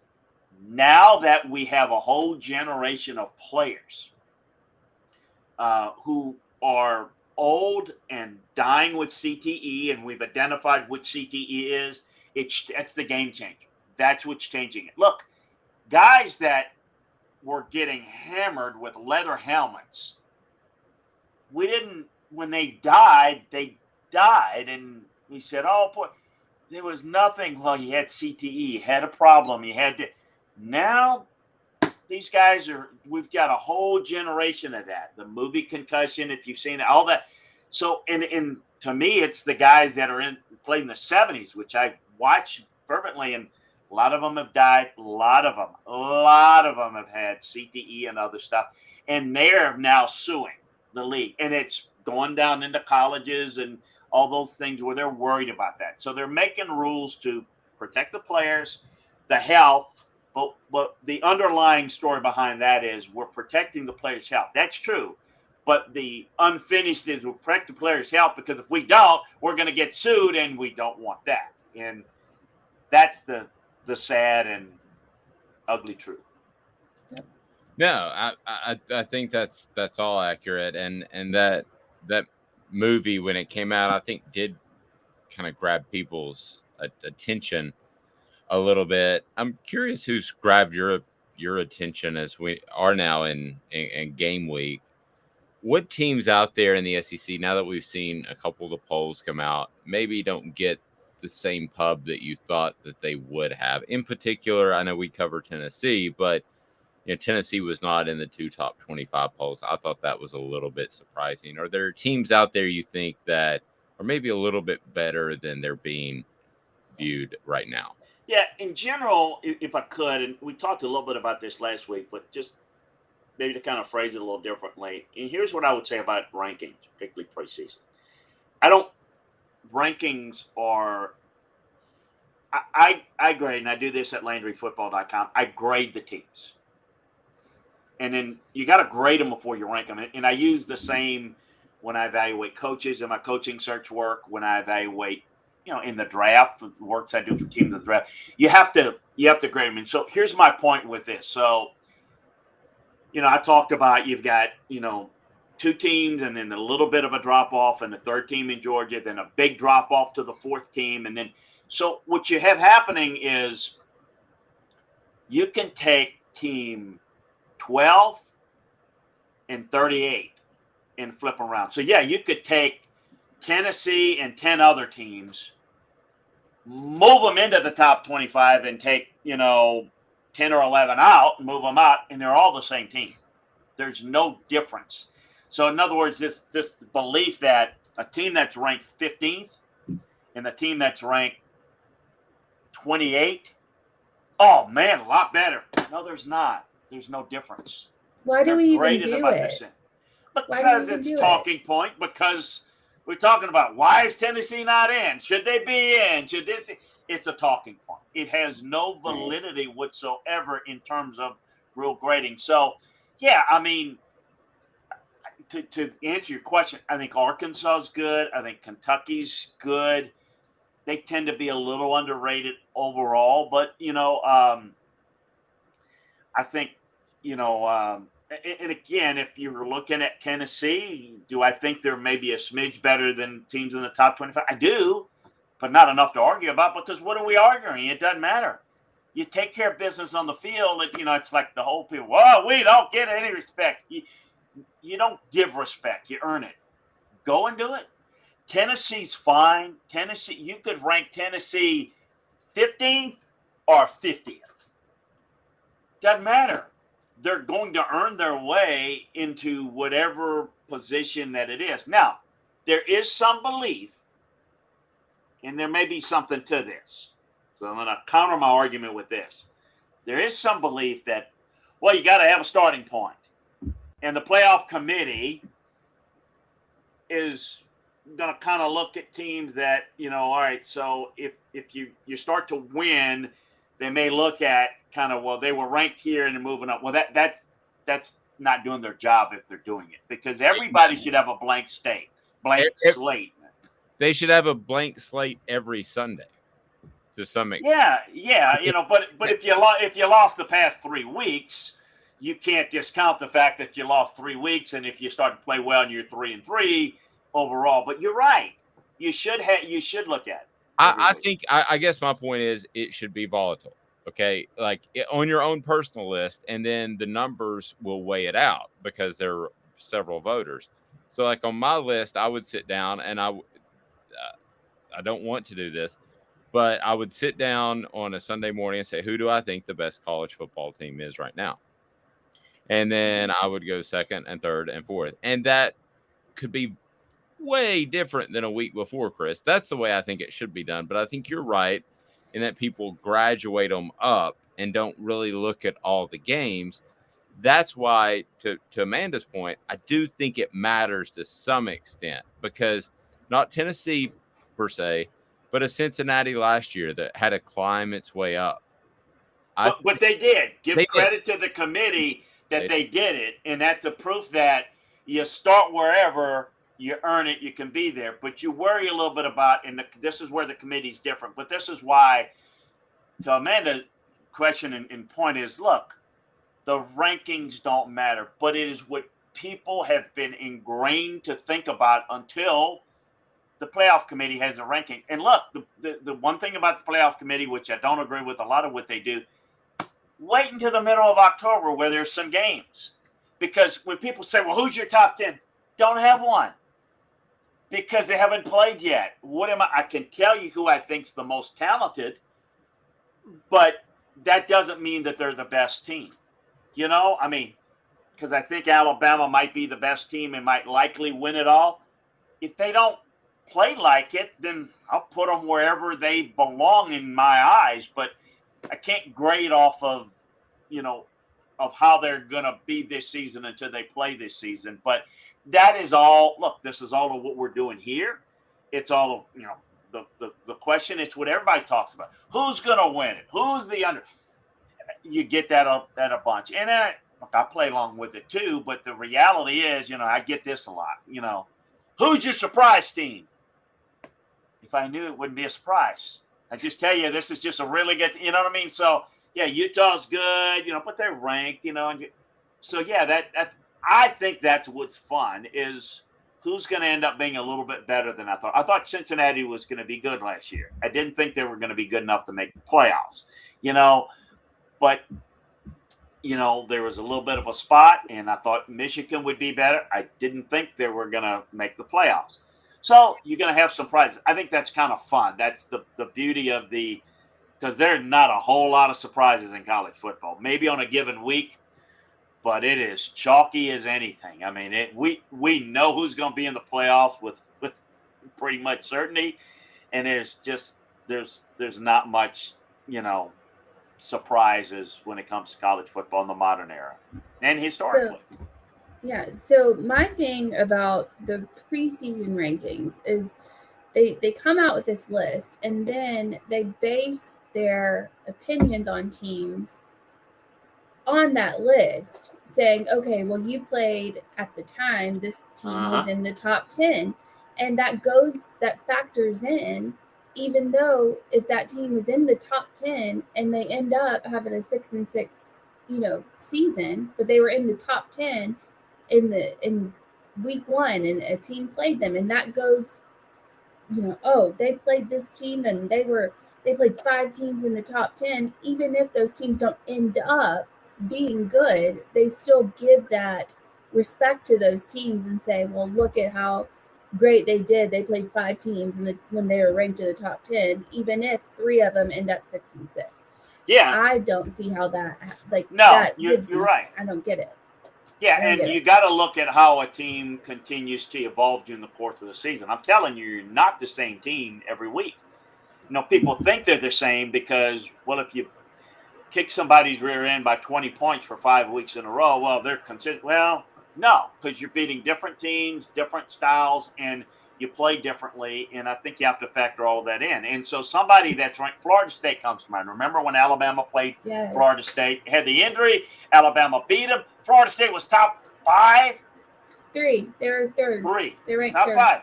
Now that we have a whole generation of players who are old and dying with CTE, and we've identified what CTE is. That's the game changer. That's what's changing it. Look, guys that were getting hammered with leather helmets, when they died, and we said, oh, boy, there was nothing. Well, he had CTE, he had a problem, now these guys we've got a whole generation of that. The movie Concussion, if you've seen it, all that. So, and to me, it's the guys that played in the 70s, which I watch fervently, and a lot of them have died. A lot of them have had CTE and other stuff, and they're now suing the league, and it's going down into colleges and all those things where they're worried about that. So they're making rules to protect the players, the health. But the underlying story behind that is we're protecting the players' health. That's true. But the unfinished is we'll protect the players' health, because if we don't, we're going to get sued, and we don't want that. And that's the sad and ugly truth. No, I think that's all accurate, and that movie, when it came out, I think did kind of grab people's attention a little bit. I'm curious who's grabbed your attention as we are now in game week. What teams out there in the SEC, now that we've seen a couple of the polls come out, maybe don't get the same pub that you thought that they would have? In particular, I know we cover Tennessee, but Tennessee was not in the 2 top 25 polls. I thought that was a little bit surprising. Are there teams out there you think that are maybe a little bit better than they're being viewed right now? Yeah, in general, if I could, and we talked a little bit about this last week, but just maybe to kind of phrase it a little differently. And here's what I would say about rankings, particularly preseason. Rankings are, I grade, and I do this at LandryFootball.com. I grade the teams. And then you got to grade them before you rank them. And I use the same when I evaluate coaches in my coaching search work, when I evaluate, in the draft, the works I do for teams in the draft. You have to grade them. And so here's my point with this. So, I talked about you've got, 2 teams, and then a little bit of a drop-off, and the 3rd team in Georgia, then a big drop-off to the 4th team. And then, so what you have happening is you can take team 12 and 38 and flip around. So, yeah, you could take Tennessee and 10 other teams, move them into the top 25 and take, 10 or 11 out and move them out, and they're all the same team. There's no difference. So, in other words, this belief that a team that's ranked 15th and the team that's ranked 28, oh, man, a lot better. No, there's not. There's no difference. Why do we even do it? Because it's talking point. Because we're talking about, why is Tennessee not in? Should they be in? It's a talking point. It has no validity whatsoever in terms of real grading. So, yeah, I mean, to answer your question, I think Arkansas is good. I think Kentucky's good. They tend to be a little underrated overall, but I think and again, if you're looking at Tennessee, do I think they're maybe a smidge better than teams in the top 25? I do, but not enough to argue about, because what are we arguing? It doesn't matter. You take care of business on the field, and, it's like the whole people, well, we don't get any respect. You don't give respect. You earn it. Go and do it. Tennessee's fine. Tennessee, you could rank Tennessee 15th or 50th. Doesn't matter. They're going to earn their way into whatever position that it is. Now, there is some belief, and there may be something to this. So I'm going to counter my argument with this. There is some belief that, well, you got to have a starting point. And the playoff committee is going to kind of look at teams that, all right, so if you start to win, they may look at kind of, well, they were ranked here and they're moving up. Well, that's not doing their job if they're doing it, because everybody should have a blank slate. They should have a blank slate every Sunday to some extent. Yeah. But if you lost the past 3 weeks, you can't discount the fact that you lost 3 weeks. And if you start to play well and you're 3-3, overall. But you're right. You should look at it. I guess my point is it should be volatile. Okay, like on your own personal list, and then the numbers will weigh it out because there are several voters. So, like on my list, I would sit down and I don't want to do this, but I would sit down on a Sunday morning and say, who do I think the best college football team is right now? And then I would go second and third and fourth, and that could be way different than a week before, Chris. That's the way I think it should be done. But I think you're right in that people graduate them up and don't really look at all the games. That's why, to Amanda's point, I do think it matters to some extent because not Tennessee per se, but a Cincinnati last year that had to climb its way up. But they did. Give They credit to the committee that they did it, and that's a proof that you start wherever, you earn it, you can be there. But you worry a little bit about, and this is where the committee's different, but this is why, to Amanda's question and point is, look, the rankings don't matter, but it is what people have been ingrained to think about until the playoff committee has a ranking. And look, the one thing about the playoff committee, which I don't agree with a lot of what they do, wait until the middle of October where there's some games. Because when people say, well, who's your top 10? Don't have one. Because they haven't played yet. I can tell you who I think's the most talented, but that doesn't mean that they're the best team. You know, I mean, because I think Alabama might be the best team and might likely win it all. If they don't play like it, then I'll put them wherever they belong in my eyes. But I can't grade off of, of how they're going to be this season until they play this season. But that is all. Look, this is all of what we're doing here. It's all of, the question. It's what everybody talks about. Who's going to win it? Who's the under? You get that at a bunch. And I play along with it too. But the reality is, I get this a lot. Who's your surprise team? If I knew, it wouldn't be a surprise. I just tell you, this is just a really good, you know what I mean? So, yeah, Utah's good, but they're ranked, So, yeah, that I think that's what's fun is who's going to end up being a little bit better than I thought. I thought Cincinnati was going to be good last year. I didn't think they were going to be good enough to make the playoffs, But, there was a little bit of a spot, and I thought Michigan would be better. I didn't think they were going to make the playoffs. So you're going to have some prizes. I think that's kind of fun. That's the beauty of because there's not a whole lot of surprises in college football. Maybe on a given week, but it is chalky as anything. I mean, we know who's going to be in the playoffs with pretty much certainty, and there's not much surprises when it comes to college football in the modern era and historically. So my thing about the preseason rankings is they come out with this list and then they base their opinions on teams on that list, saying, okay, well, you played at the time, this team was in the top 10. And that factors in, even though if that team is in the top 10 and they end up having a 6-6, season, but they were in the top 10 in week 1 and a team played them, and that goes, they played this team and they played 5 teams in the top 10. Even if those teams don't end up being good, they still give that respect to those teams and say, well, look at how great they did. They played 5 teams when they were ranked in the top 10, even if 3 of them end up 6-6. Yeah, I don't see how that you're right. I don't get it. Yeah, and you got to look at how a team continues to evolve during the course of the season. I'm telling you, you're not the same team every week. People think they're the same because, well, if you kick somebody's rear end by 20 points for 5 weeks in a row, well, they're consistent. Well, no, because you're beating different teams, different styles, and you play differently, and I think you have to factor all of that in. And so somebody that's ranked, Florida State comes to mind. Remember when Alabama played Florida State? Had the injury. Alabama beat them. Florida State was top 5? 3. They were third. 3. They ranked top third. 5.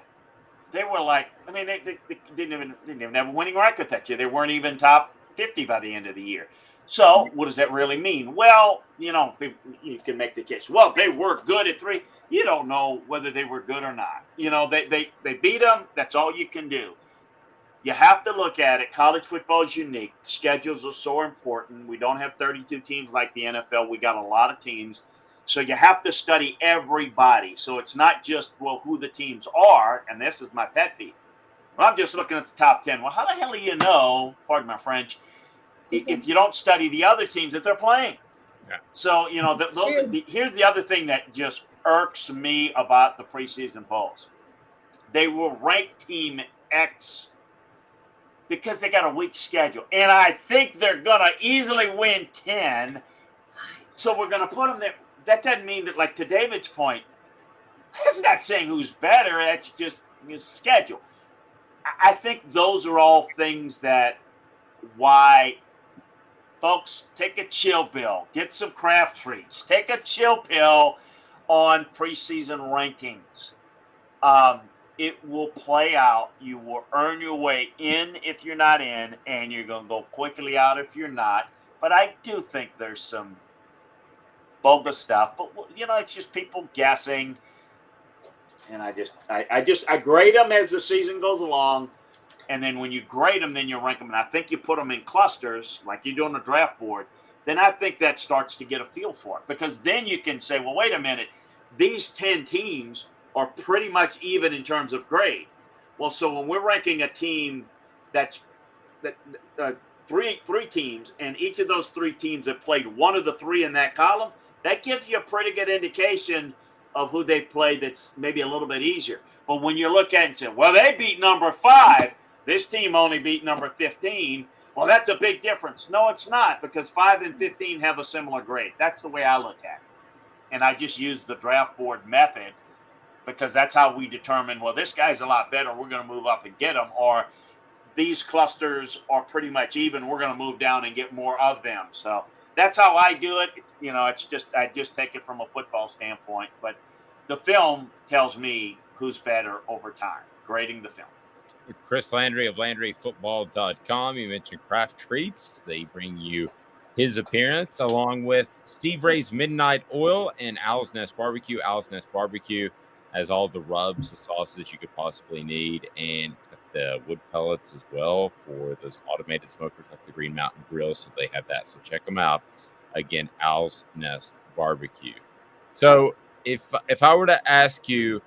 They were they didn't even have a winning record that year. They weren't even top 50 by the end of the year. So what does that really mean? Well, you can make the case. Well, they were good at 3. You don't know whether they were good or not. They beat them. That's all you can do. You have to look at it. College football is unique. Schedules are so important. We don't have 32 teams like the NFL. We got a lot of teams. So you have to study everybody. So it's not just, who the teams are. And this is my pet peeve. Well, I'm just looking at the top 10. Well, how the hell do you know, pardon my French, if you don't study the other teams that they're playing? Yeah. So, here's the other thing that just irks me about the preseason polls. They will rank team X because they got a weak schedule. And I think they're going to easily win 10. So we're going to put them there. That doesn't mean that, like to David's point, it's not saying who's better. It's just schedule. I think those are all things that why folks take a chill pill, get some craft treats, take a chill pill on preseason rankings. It will play out. You will earn your way in if you're not in, and you're going to go quickly out if you're not. But I do think there's some bogus stuff. But it's just people guessing. And I grade them as the season goes along. And then when you grade them, then you rank them. And I think you put them in clusters like you do on the draft board. Then I think that starts to get a feel for it. Because then you can say, well, wait a minute. These 10 teams are pretty much even in terms of grade. Well, so when we're ranking a team that's three teams, and each of those 3 teams have played one of the 3 in that column, that gives you a pretty good indication of who they've played that's maybe a little bit easier. But when you look at it and say, well, they beat number 5, this team only beat number 15, well, that's a big difference. No, it's not, because 5 and 15 have a similar grade. That's the way I look at it. And I just use the draft board method because that's how we determine, well, this guy's a lot better, we're going to move up and get him, or these clusters are pretty much even, we're going to move down and get more of them. So that's how I do it. It's just, I just take it from a football standpoint, but the film tells me who's better over time, grading the film. Chris Landry of LandryFootball.com. You mentioned Craft Treats. They bring you his appearance along with Steve Ray's Midnight Oil and Owl's Nest Barbecue. Owl's Nest Barbecue has all the rubs, the sauces you could possibly need, and it's got the wood pellets as well for those automated smokers like the Green Mountain Grill, so they have that. So check them out. Again, Owl's Nest Barbecue. So if I were to ask you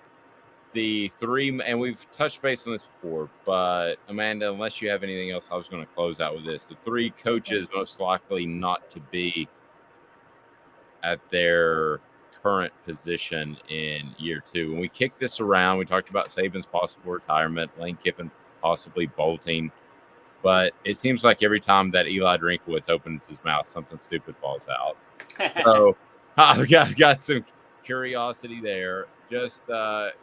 the 3, and we've touched base on this before, but Amanda, unless you have anything else, I was going to close out with this. The 3 coaches most likely not to be at their current position in year 2. When we kicked this around, we talked about Saban's possible retirement, Lane Kiffin possibly bolting, but it seems like every time that Eli Drinkowitz opens his mouth, something stupid falls out. So I've got some curiosity there. Just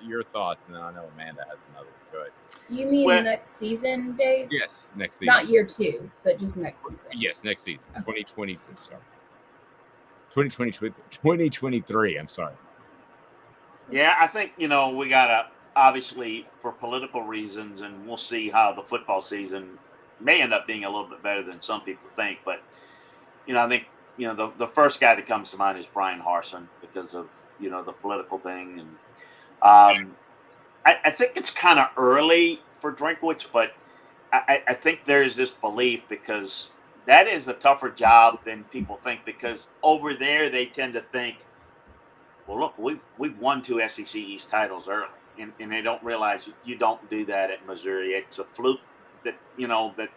your thoughts, and then I know Amanda has another. Go ahead. You mean next season, Dave? Yes, next season. Not year 2, but just next season. Yes, next season. 2023. I'm sorry. Yeah, I think, we got to, obviously, for political reasons, and we'll see how the football season may end up being a little bit better than some people think. But, I think, the first guy that comes to mind is Brian Harsin because of, the political thing. And I think it's kind of early for Drinkwitz, but I think there's this belief because that is a tougher job than people think, because over there they tend to think, well, look, we've won 2 SEC East titles early, and they don't realize you don't do that at Missouri. It's a fluke that that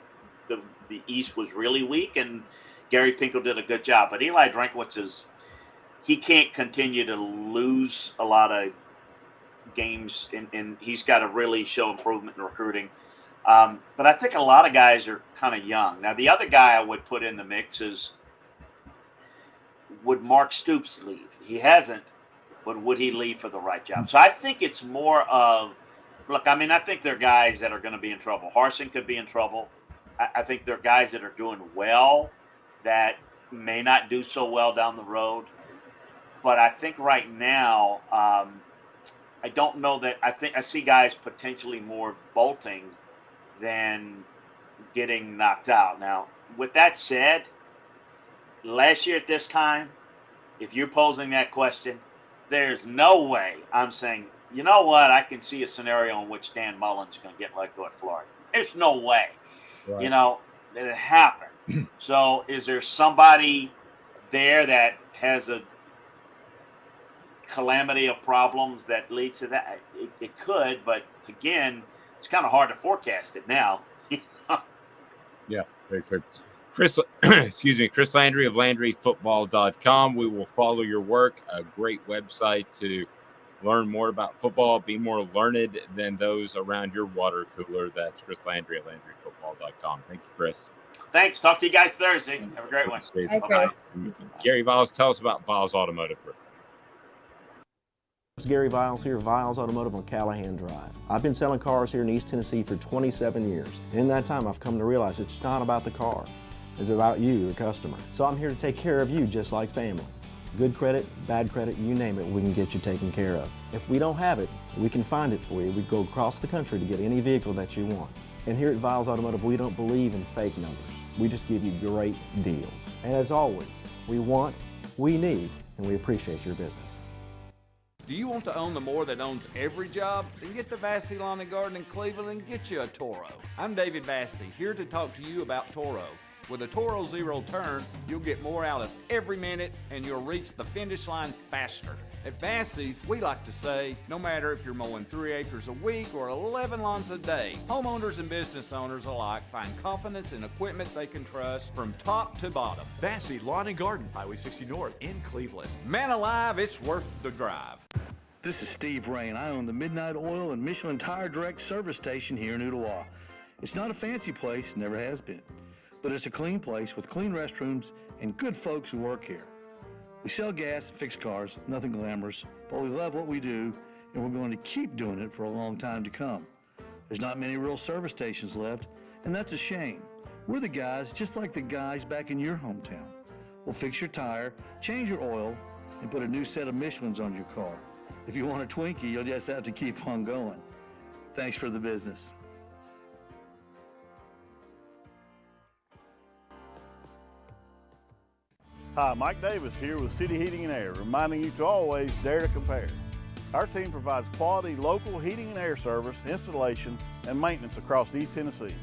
the East was really weak, and Gary Pinkel did a good job. But Eli Drinkwitz he can't continue to lose a lot of games, and he's got to really show improvement in recruiting. But I think a lot of guys are kind of young. Now, the other guy I would put in the mix is, would Mark Stoops leave? He hasn't, but would he leave for the right job? So I think it's more of, look, I think there are guys that are going to be in trouble. Harsin could be in trouble. I think there are guys that are doing well that may not do so well down the road. But I think right now, I don't know that. I see guys potentially more bolting than getting knocked out. Now, with that said, last year at this time, if you're posing that question, there's no way I'm saying, you know what, I can see a scenario in which Dan Mullen's going to get let go at Florida. There's no way, Right. that it happened. So is there somebody there that has a calamity of problems that leads to that? It could, but again, it's kind of hard to forecast it now. Yeah, very true. Chris, Chris Landry of LandryFootball.com. We will follow your work. A great website to learn more about football, be more learned than those around your water cooler. That's Chris Landry at LandryFootball.com. Thank you, Chris. Thanks. Talk to you guys Thursday. Have a great one. Hi, Chris. Gary Vols, tell us about Vols Automotive Group. It's Gary Viles here, Viles Automotive on Callahan Drive. I've been selling cars here in East Tennessee for 27 years. In that time, I've come to realize it's not about the car. It's about you, the customer. So I'm here to take care of you just like family. Good credit, bad credit, you name it, we can get you taken care of. If we don't have it, we can find it for you. We go across the country to get any vehicle that you want. And here at Viles Automotive, we don't believe in fake numbers. We just give you great deals. And as always, we want, we need, and we appreciate your business. Do you want to own the more that owns every job? Then get to Vassy Lawn and Garden in Cleveland and get you a Toro. I'm David Vassy, here to talk to you about Toro. With a Toro Zero Turn, you'll get more out of every minute and you'll reach the finish line faster. At Vassy's, we like to say, no matter if you're mowing 3 acres a week or 11 lawns a day, homeowners and business owners alike find confidence in equipment they can trust from top to bottom. Vassy Lawn and Garden, Highway 60 North in Cleveland. Man alive, it's worth the drive. This is Steve Rain. I own the Midnight Oil and Michelin Tire Direct service station here in Ottawa. It's not a fancy place, never has been, but it's a clean place with clean restrooms and good folks who work here. We sell gas and fix cars, nothing glamorous, but we love what we do, and we're going to keep doing it for a long time to come. There's not many real service stations left, and that's a shame. We're the guys just like the guys back in your hometown. We'll fix your tire, change your oil, and put a new set of Michelins on your car. If you want a Twinkie, you'll just have to keep on going. Thanks for the business. Hi, Mike Davis here with City Heating and Air, reminding you to always dare to compare. Our team provides quality local heating and air service, installation, and maintenance across East Tennessee.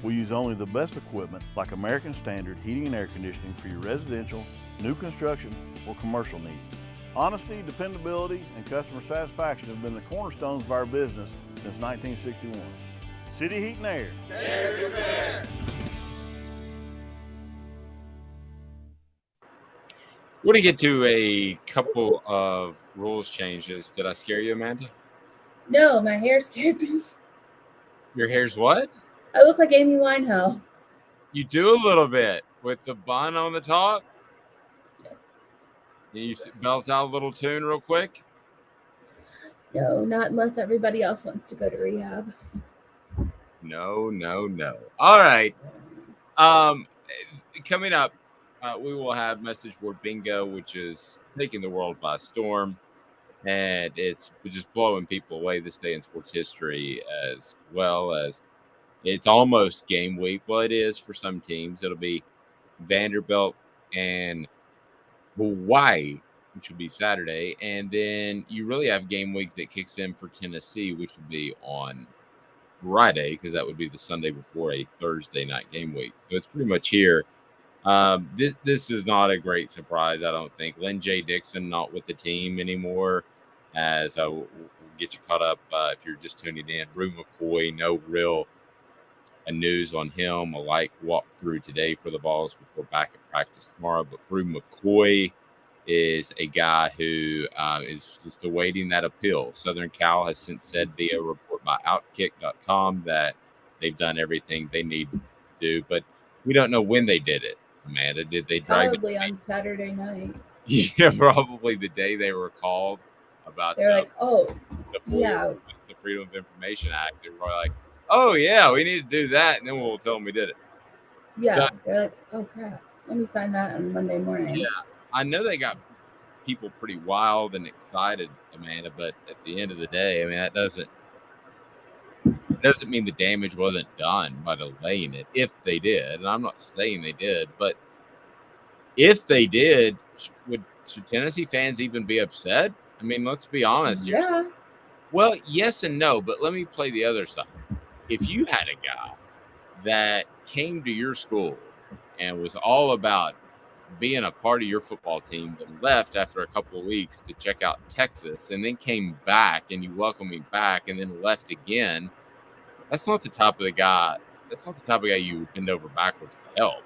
We use only the best equipment like American Standard heating and air conditioning for your residential, new construction, or commercial needs. Honesty, dependability, and customer satisfaction have been the cornerstones of our business since 1961. City Heat and Air. Dare to compare. We're going to get to a couple of rules changes. Did I scare you, Amanda? No, my hair scared me. Your hair's what? I look like Amy Winehouse. You do a little bit with the bun on the top. Can you belt out a little tune real quick? No, not unless everybody else wants to go to rehab. No. All right. Coming up, we will have message board bingo, which is taking the world by storm. And it's just blowing people away this day in sports history, as well as it's almost game week. Well, it is for some teams. It'll be Vanderbilt and Hawaii, which will be Saturday. And then you really have game week that kicks in for Tennessee, which will be on Friday, because that would be the Sunday before a Thursday night game week. So it's pretty much here. This is not a great surprise, I don't think. Lynn J. Dixon not with the team anymore, as we'll get you caught up if you're just tuning in. Bru McCoy, no real news on him. A light walkthrough today for the Vols before back at practice tomorrow. But Bru McCoy is a guy who is just awaiting that appeal. Southern Cal has since said via a report by Outkick.com that they've done everything they need to do, but we don't know when they did it. Amanda, did they drag Probably on Saturday night. Yeah, probably the day they were called about. They're like, oh, yeah, it's the Freedom of Information Act. They were like, oh yeah, we need to do that, and then we'll tell them we did it. Yeah, so, they're like, oh crap, let me sign that on Monday morning. Yeah, I know they got people pretty wild and excited, Amanda, but at the end of the day, I mean, that doesn't mean the damage wasn't done by delaying it, if they did. And I'm not saying they did, but if they did, should Tennessee fans even be upset? I mean, let's be honest here. Yeah. Well, yes and no, but let me play the other side. If you had a guy that came to your school and was all about being a part of your football team, but left after a couple of weeks to check out Texas and then came back and you welcomed him back and then left again, that's not the type of the guy. That's not the type of guy you would bend over backwards to help.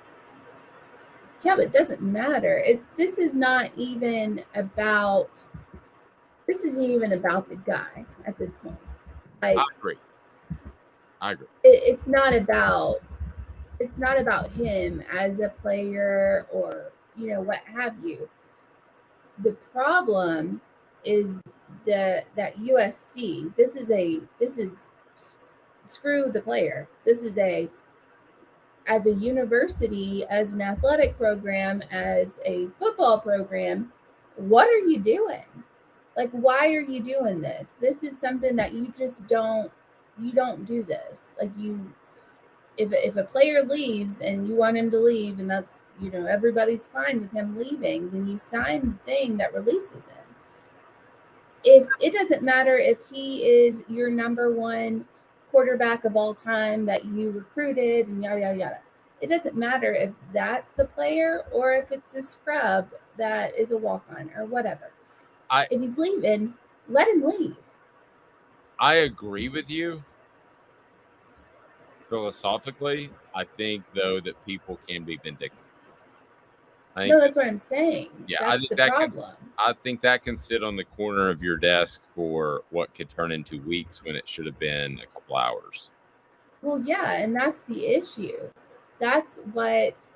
Yeah, but it doesn't matter. This isn't even about the guy at this point. Like, I agree. It's not about him as a player or what have you. The problem is that USC. This is screw the player. This is as a university, as an athletic program, as a football program. What are you doing? Like, why are you doing this? This is something that you just don't do this. Like, if a player leaves and you want him to leave and that's, everybody's fine with him leaving, then you sign the thing that releases him. If it doesn't matter if he is your number one quarterback of all time that you recruited and yada, yada, yada. It doesn't matter if that's the player or if it's a scrub that is a walk-on or whatever. If he's leaving, let him leave. I agree with you philosophically. I think, though, that people can be vindictive. No, that's what I'm saying. Yeah, that's the problem. I think that can sit on the corner of your desk for what could turn into weeks when it should have been a couple hours. Well, yeah, and that's the issue. That's what,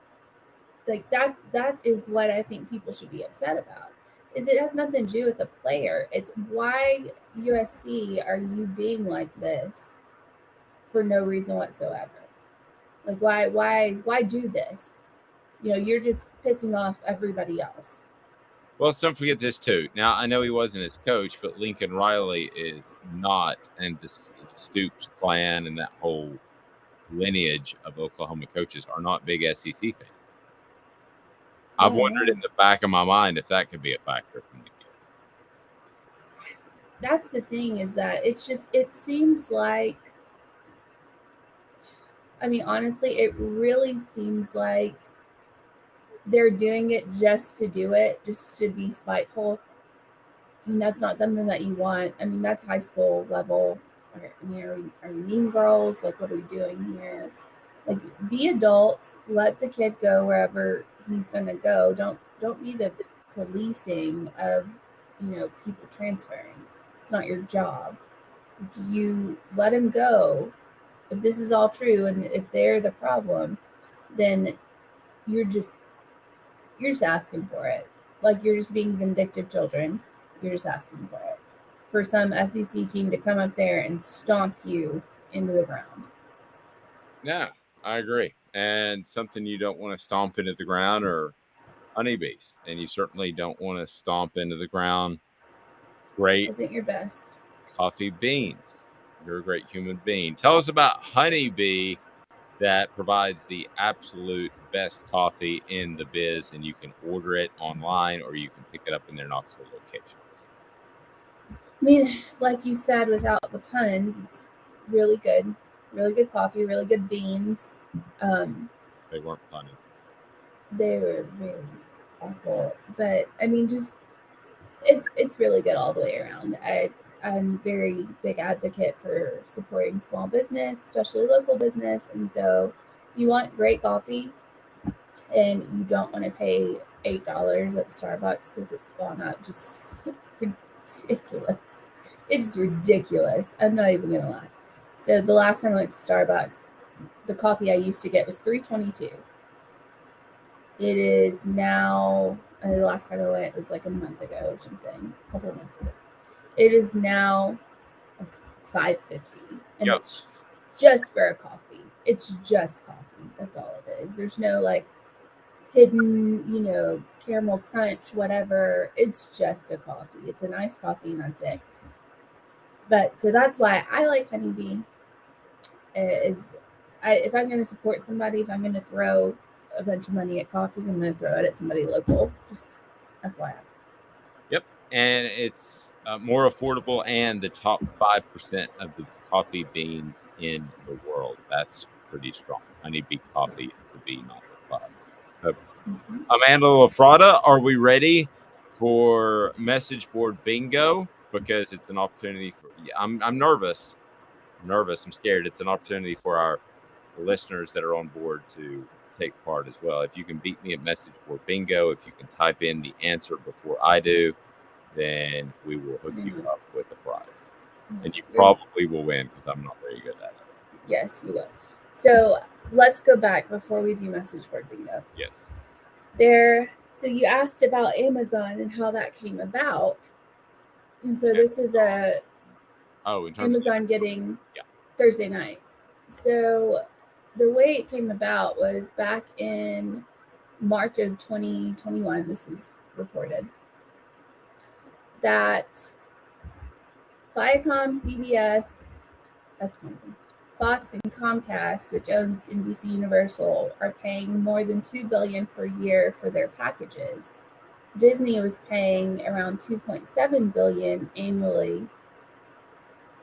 that is what I think people should be upset about. Is it has nothing to do with the player. It's why USC are you being like this for no reason whatsoever? Like, why do this? You're just pissing off everybody else. Well, let's don't forget this too. Now, I know he wasn't his coach, but Lincoln Riley is not, and the Stoops clan and that whole lineage of Oklahoma coaches are not big SEC fans. I've wondered in the back of my mind if that could be a factor from the game. That's the thing, is that it seems like, I mean, honestly, it really seems like they're doing it just to do it, just to be spiteful. And that's not something that you want. I mean, that's high school level. Are we mean girls? Like, what are we doing here? Like, be adults. Let the kid go wherever he's going to go. Don't be the policing of, people transferring. It's not your job. You let him go. If this is all true and if they're the problem, then you're just asking for it. Like, you're just being vindictive children. You're just asking for it. For some SEC team to come up there and stomp you into the ground. Yeah, I agree. And something you don't want to stomp into the ground are honeybees. And you certainly don't want to stomp into the ground great Isn't your best coffee beans. You're a great human being. Tell us about Honeybee, that provides the absolute best coffee in the biz, and you can order it online or you can pick it up in their Knoxville locations. I mean, like you said, without the puns, it's really good coffee, really good beans. They weren't punny. They were very awful, but I mean, just it's really good all the way around. I'm very big advocate for supporting small business, especially local business. And so if you want great coffee and you don't want to pay $8 at Starbucks because it's gone up just ridiculous. It's ridiculous. I'm not even going to lie. So the last time I went to Starbucks, the coffee I used to get was $3.22. It is now, the last time I went was like a month ago or something, a couple of months ago. It is now like $5.50, and it's just for a coffee. It's just coffee. That's all it is. There's no like hidden, caramel crunch, whatever. It's just a coffee. It's a nice coffee, and that's it. But so that's why I like Honeybee. If I'm going to support somebody, if I'm going to throw a bunch of money at coffee, I'm going to throw it at somebody local. Just FYI. Yep. And it's more affordable and the top 5% of the coffee beans in the world. That's pretty strong. Honeybee coffee is the bean on the products. So, Amanda LaFrada, are we ready for message board bingo? Because it's an opportunity for, I'm nervous. I'm scared. It's an opportunity for our listeners that are on board to take part as well. If you can beat me at message board bingo, if you can type in the answer before I do, then we will hook you up with a prize. And you probably will win because I'm not very good at it. Yes, you will. So let's go back before we do message board bingo. Yes. So you asked about Amazon and how that came about. And so this is Amazon getting Thursday night. So the way it came about was back in March of 2021, this is reported, that Viacom, CBS, that's something, Fox and Comcast, which owns NBC Universal, are paying more than $2 billion per year for their packages. Disney was paying around $2.7 billion annually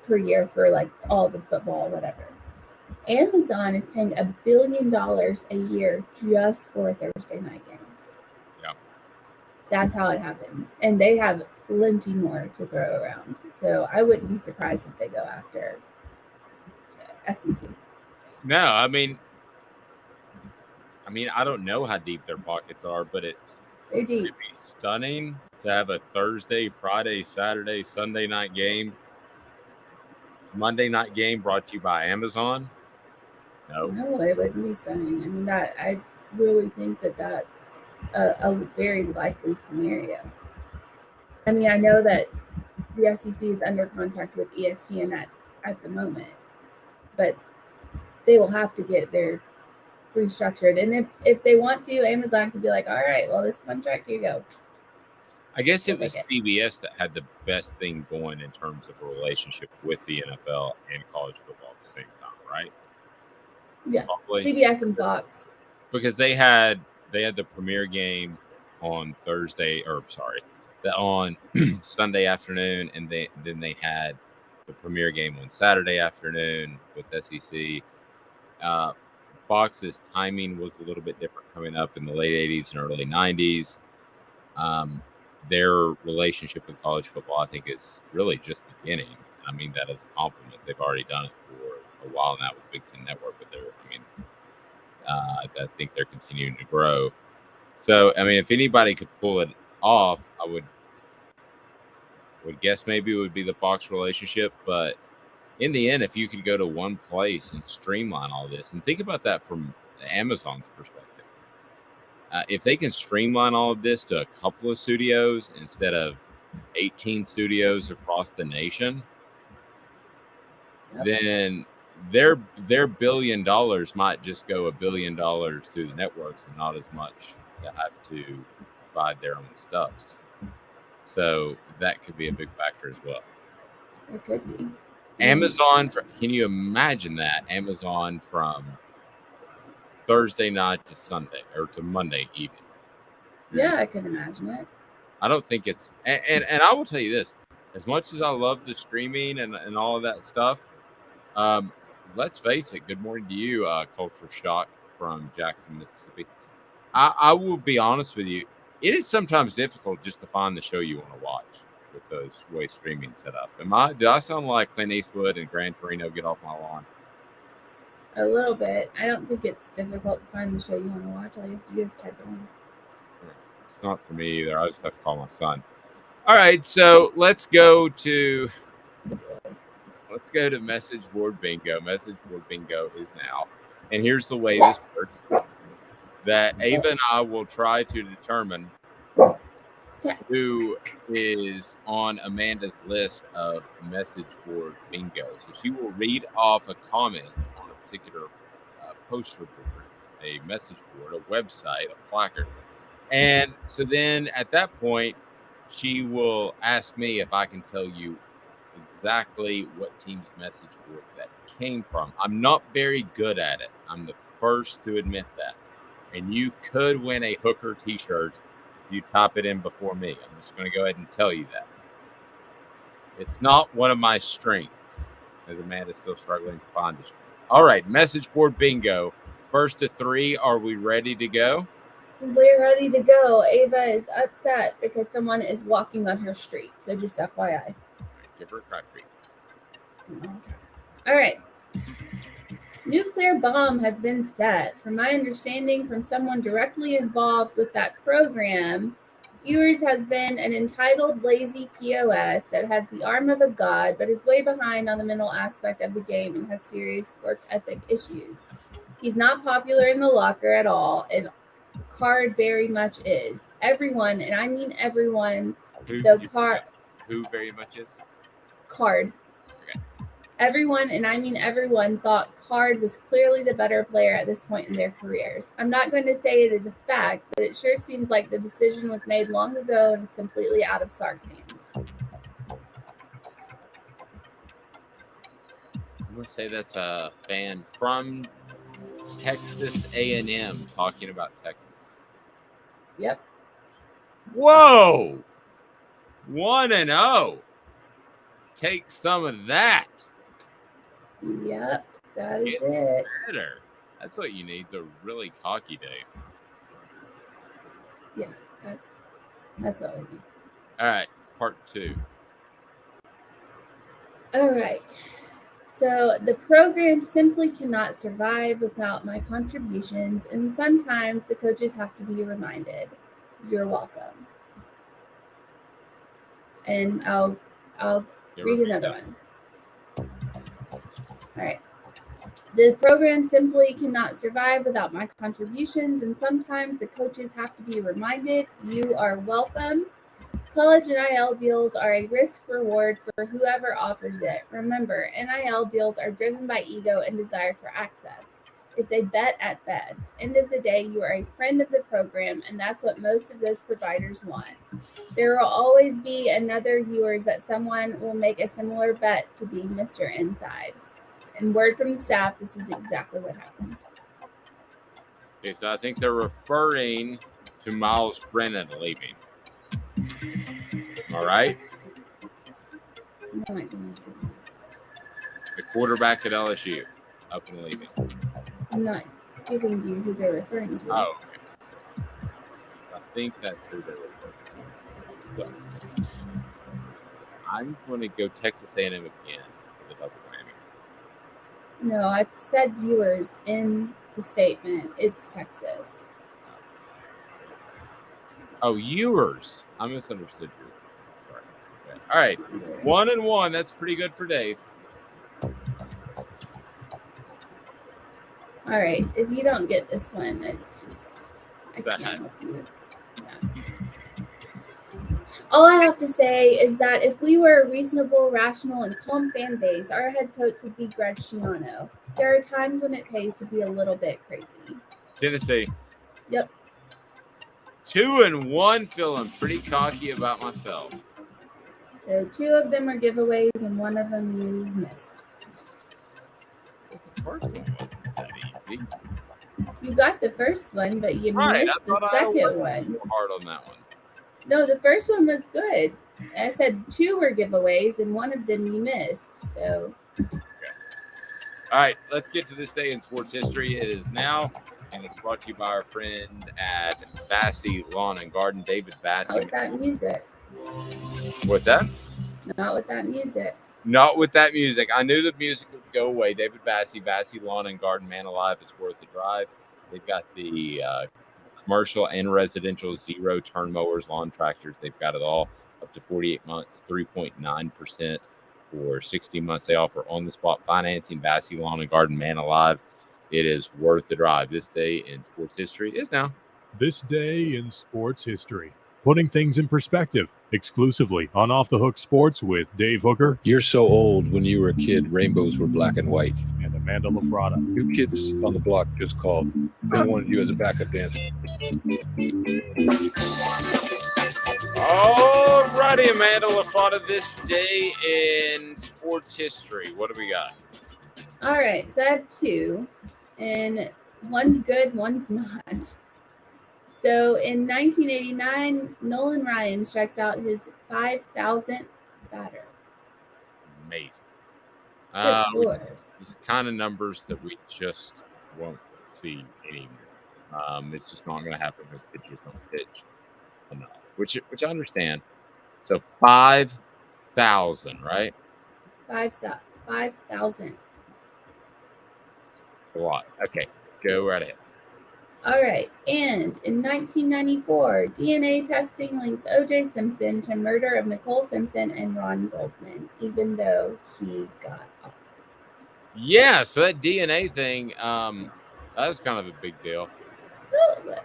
per year for like all the football, whatever. Amazon is paying $1 billion a year just for Thursday night games. Yeah. That's how it happens. And they have plenty more to throw around. So I wouldn't be surprised if they go after SEC. No, I mean, I don't know how deep their pockets are, but it's deep. It'd be stunning to have a Thursday, Friday, Saturday, Sunday night game. Monday night game brought to you by Amazon. No, it wouldn't be stunning. I really think that's a very likely scenario. I know that the SEC is under contract with ESPN at the moment, but they will have to get their restructured. And if they want to, Amazon could be like, all right, well, this contract, here you go. I guess it was CBS that had the best thing going in terms of a relationship with the NFL and college football at the same time, right? Yeah, probably. CBS and Fox. Because they had the premiere game on on Sunday afternoon, and then they had the premiere game on Saturday afternoon with SEC. Fox's timing was a little bit different coming up in the late 80s and early 90s. Their relationship with college football, I think, is really just beginning. That is a compliment. They've already done it for a while now with Big Ten Network, but I think they're continuing to grow. So, if anybody could pull it off, I would guess maybe it would be the Fox relationship. But in the end, if you could go to one place and streamline all this, and think about that from Amazon's perspective, if they can streamline all of this to a couple of studios instead of 18 studios across the nation, then their $1 billion might just go $1 billion to the networks and not as much to have to provide their own stuffs. So that could be a big factor as well. It could be. Amazon, can you imagine that? Amazon from Thursday night to Sunday or to Monday evening. Yeah, I can imagine it. I don't think it's and I will tell you this, as much as I love the streaming and all of that stuff, let's face it, good morning to you, Culture Shock from Jackson, Mississippi. I will be honest with you, it is sometimes difficult just to find the show you want to watch with those way streaming set up. Do I sound like Clint Eastwood and Gran Torino, Get Off My Lawn? A little bit. I don't think it's difficult to find the show you want to watch. All you have to do is type it in. It's not for me either. I just have to call my son. All right, so let's go to message board bingo. Message board bingo is now. And here's the way this works. That Ava and I will try to determine who is on Amanda's list of message board bingo. So she will read off a comment on a particular poster board, a message board, a website, a placard. And so then at that point, she will ask me if I can tell you exactly what team's message board that came from. I'm not very good at it. I'm the first to admit that. and you could win a Hooker t-shirt if you top it in before me. I'm just going to go ahead and tell you that. It's not one of my strengths, as Amanda's still struggling to find a strength. All right, message board bingo. First to 3, are we ready to go? We're ready to go. Ava is upset because someone is walking on her street. So just FYI. Give her a crack treat. All right. Nuclear bomb has been set. From my understanding from someone directly involved with that program, yours has been an entitled lazy POS that has the arm of a god but is way behind on the mental aspect of the game and has serious work ethic issues. He's not popular in the locker at all, and Card very much is. Everyone, and I mean everyone, Who very much is? Card. Okay. Everyone, and I mean everyone, thought Card was clearly the better player at this point in their careers. I'm not going to say it is a fact, but it sure seems like the decision was made long ago and is completely out of Sark's hands. I'm going to say that's a fan from Texas A&M talking about Texas. Yep. Whoa! 1-0. Take some of that. Yep, that is Get it. better. That's what you need. It's a really cocky day. Yeah, that's what we need. All right, part 2. All right. So the program simply cannot survive without my contributions, and sometimes the coaches have to be reminded. You're welcome. And I'll read another one. All right. The program simply cannot survive without my contributions, and sometimes the coaches have to be reminded. You are welcome. College NIL deals are a risk-reward for whoever offers it. Remember, NIL deals are driven by ego and desire for access. It's a bet at best. End of the day, you are a friend of the program, and that's what most of those providers want. There will always be another viewers that someone will make a similar bet to be Mr. Inside. And word from the staff, this is exactly what happened. Okay, so I think they're referring to Miles Brennan leaving. All right? No, The quarterback at LSU up and leaving. I'm not giving you who they're referring to. Oh, okay. I think that's who they're referring to. So, I'm going to go Texas A&M again for the double whammy. No, I said viewers in the statement. It's Texas. Oh, viewers. I misunderstood you. Sorry. Okay. All right. 1-1. That's pretty good for Dave. All right. If you don't get this one, it's just I can't help you. Yeah. All I have to say is that if we were a reasonable, rational, and calm fan base, our head coach would be Greg Schiano. There are times when it pays to be a little bit crazy. Tennessee. Yep. 2-1. Feeling pretty cocky about myself. So 2 of them are giveaways, and 1 of them you missed. So. The first one wasn't that easy. You got the first one, but you missed the second one. Hard on that one. No, the first one was good. I said 2 were giveaways, and 1 of them you missed. So. Okay. All right, let's get to this day in sports history. It is now, and it's brought to you by our friend at Bassey Lawn and Garden, David Bassey. Not with that music. What's that? Not with that music. Not with that music. I knew the music would go away. David Bassey Lawn and Garden, man alive, it's worth the drive. They've got the commercial and residential zero-turn mowers, lawn tractors. They've got it all up to 48 months, 3.9% for 60 months. They offer on-the-spot financing. Bassey Lawn and Garden, man alive. It is worth the drive. This day in sports history is now. This day in sports history. Putting things in perspective, exclusively on Off the Hook Sports with Dave Hooker. You're so old. When you were a kid, rainbows were black and white. And Amanda LaFrada. 2 kids on the block just called. They wanted you as a backup dancer. All righty, Amanda LaFrada, this day in sports history. What do we got? All right, so I have 2, and one's good, one's not. So in 1989, Nolan Ryan strikes out his 5,000th batter. Amazing. Good Lord. These kind of numbers that we just won't see anymore. It's just not going to happen because pitchers don't pitch enough, which I understand. So 5,000, right? 5,000. A lot. Okay, go right ahead. All right. And in 1994, DNA testing links O.J. Simpson to murder of Nicole Simpson and Ron Goldman, even though he got off. Yeah, so that DNA thing, that was kind of a big deal. A little bit.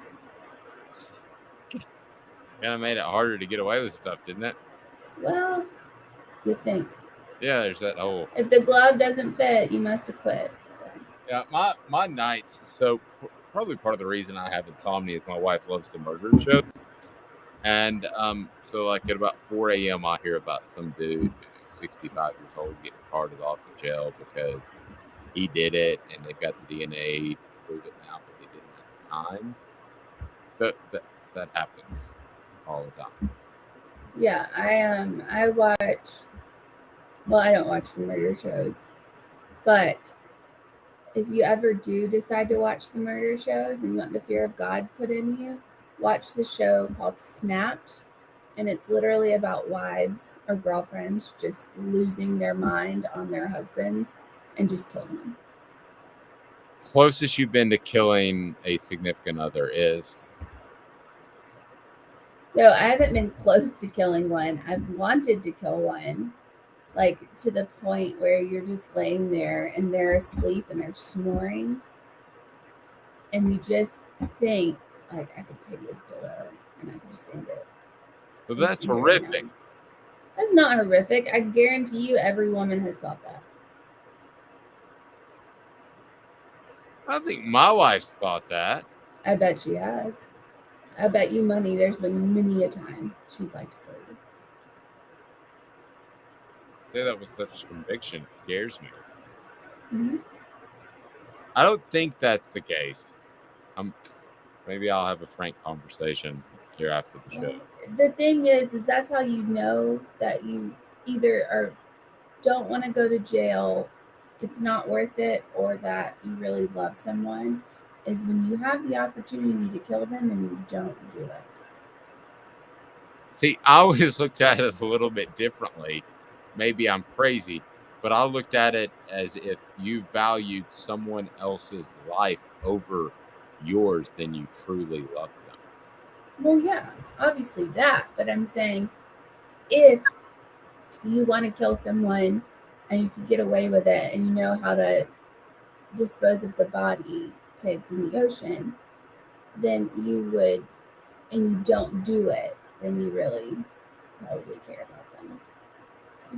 Kind of made it harder to get away with stuff, didn't it? Well, you think. Yeah, there's that whole. If the glove doesn't fit, you must acquit. So. Yeah, my nights. So probably part of the reason I have insomnia is my wife loves the murder shows, and so like at about 4 a.m. I hear about some dude who's 65 years old getting carted off to jail because he did it, and they've got the DNA to prove it now, but they didn't at the time. That happens all the time. Yeah, I watch. Well, I don't watch the murder shows, but if you ever do decide to watch the murder shows and you want the fear of God put in you, watch the show called Snapped, and it's literally about wives or girlfriends just losing their mind on their husbands and just killing them. Closest you've been to killing a significant other is? So I haven't been close to killing one. I've wanted to kill one, like to the point where you're just laying there and they're asleep and they're snoring. And you just think, like, I could take this pillow and I could just end it. Well, that's horrific. That's not horrific. I guarantee you every woman has thought that. I think my wife's thought that. I bet she has. I bet you money there's been many a time she'd like to kill you. Say that with such conviction. It scares me. Mm-hmm. I don't think that's the case. Maybe I'll have a frank conversation here after the show. The thing is that's how you know that you either don't want to go to jail, it's not worth it, or that you really love someone, is when you have the opportunity to kill them and you don't do it. See, I always looked at it a little bit differently. Maybe I'm crazy, but I looked at it as if you valued someone else's life over yours, then you truly love them. Well, yeah, obviously that, but I'm saying if you want to kill someone and you can get away with it and you know how to dispose of the body, okay, it's in the ocean, then you would, and you don't do it, then you really probably care about them. So.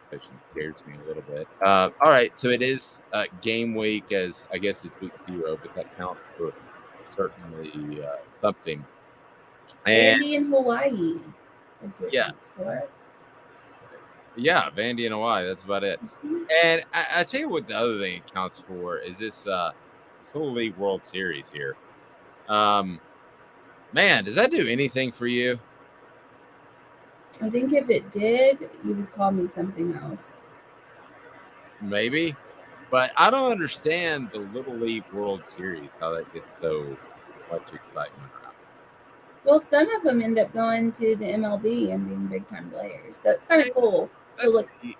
Section scares me a little bit. All right, so it is game week, as I guess it's week 0, but that counts for certainly something. And Vandy in Hawaii is what it counts for. Yeah, Vandy in Hawaii. That's about it. Mm-hmm. And I tell you what, the other thing it counts for is this Little League World Series here. Man, does that do anything for you? I think if it did, you would call me something else. Maybe. But I don't understand the Little League World Series, how that gets so much excitement around it. Well, some of them end up going to the MLB and being big-time players. So it's kind of cool to look back.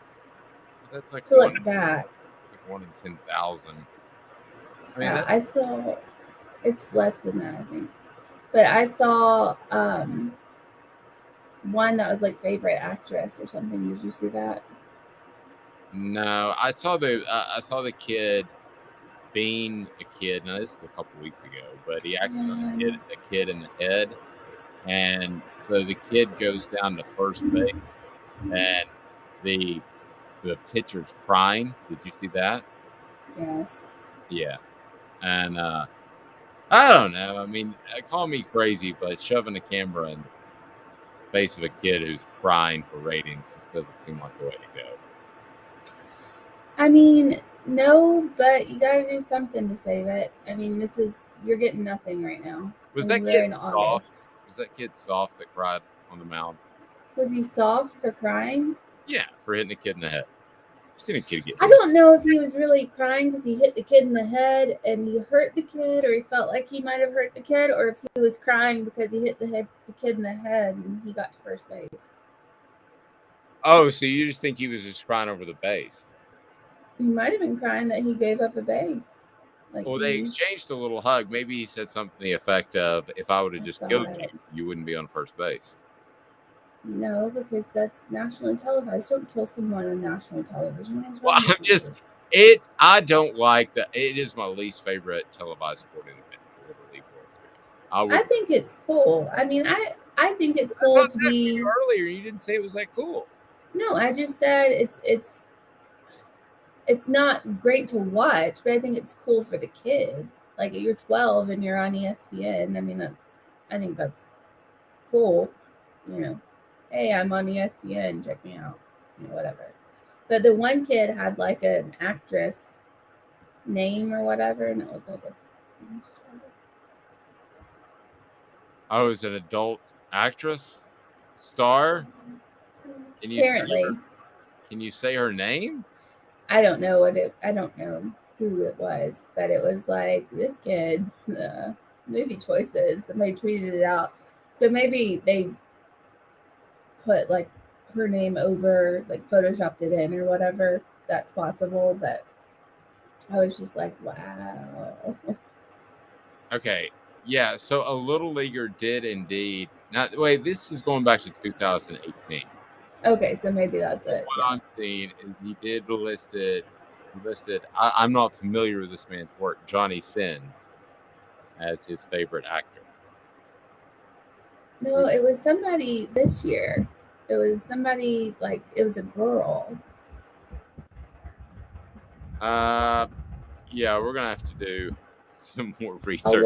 It's like 1 in 10,000. I mean, yeah, I saw – it's less than that, I think. But I saw one that was like favorite actress or something. Did you see that? No, I saw the kid being a kid. Now this is a couple weeks ago, but he accidentally hit a kid in the head, and so the kid goes down to first base, and the pitcher's crying. Did you see that? Yes. Yeah, and I don't know. I mean, call me crazy, but shoving a camera in the face of a kid who's crying for ratings just doesn't seem like the way to go. I mean, No, but you got to do something to save it. I mean, you're getting nothing right now. Was I that mean, we're kid in soft? August. Was that kid soft that cried on the mound? Was he soft for crying? Yeah, for hitting a kid in the head. I've seen a kid get hit. I don't know if he was really crying because he hit the kid in the head and he hurt the kid, or he felt like he might have hurt the kid, or if he was crying because he hit the kid in the head and he got to first base. Oh, so you just think he was just crying over the base? He might have been crying that he gave up a base. Well, they exchanged a little hug. Maybe he said something to the effect of, "If I would have just killed you, you wouldn't be on first base." No, because that's nationally televised. Don't kill someone on national television. Well, I don't like that. It is my least favorite televised sporting event, the Little League World Series. I think it's cool. I mean, I think it's cool to be. Earlier, you didn't say it was that cool. No, I just said it's not great to watch, but I think it's cool for the kid. Like, you're 12 and you're on ESPN. I mean, I think that's cool. You know, hey, I'm on ESPN. Check me out. You know, whatever. But the one kid had like an actress name or whatever, and it was like Oh, is an adult actress star? Apparently. Can you say her name? I don't know I don't know who it was, but it was like this kid's movie choices. Somebody tweeted it out. So maybe they put like her name over, like photoshopped it in or whatever. That's possible, but I was just like, wow. Okay. Yeah, so a little leaguer did indeed. Wait, this is going back to 2018. Okay, so maybe that's it. What I'm seeing is he did listed. I'm not familiar with this man's work. Johnny Sins as his favorite actor. No, it was somebody this year. It was somebody like it was a girl. Yeah, we're gonna have to do some more research.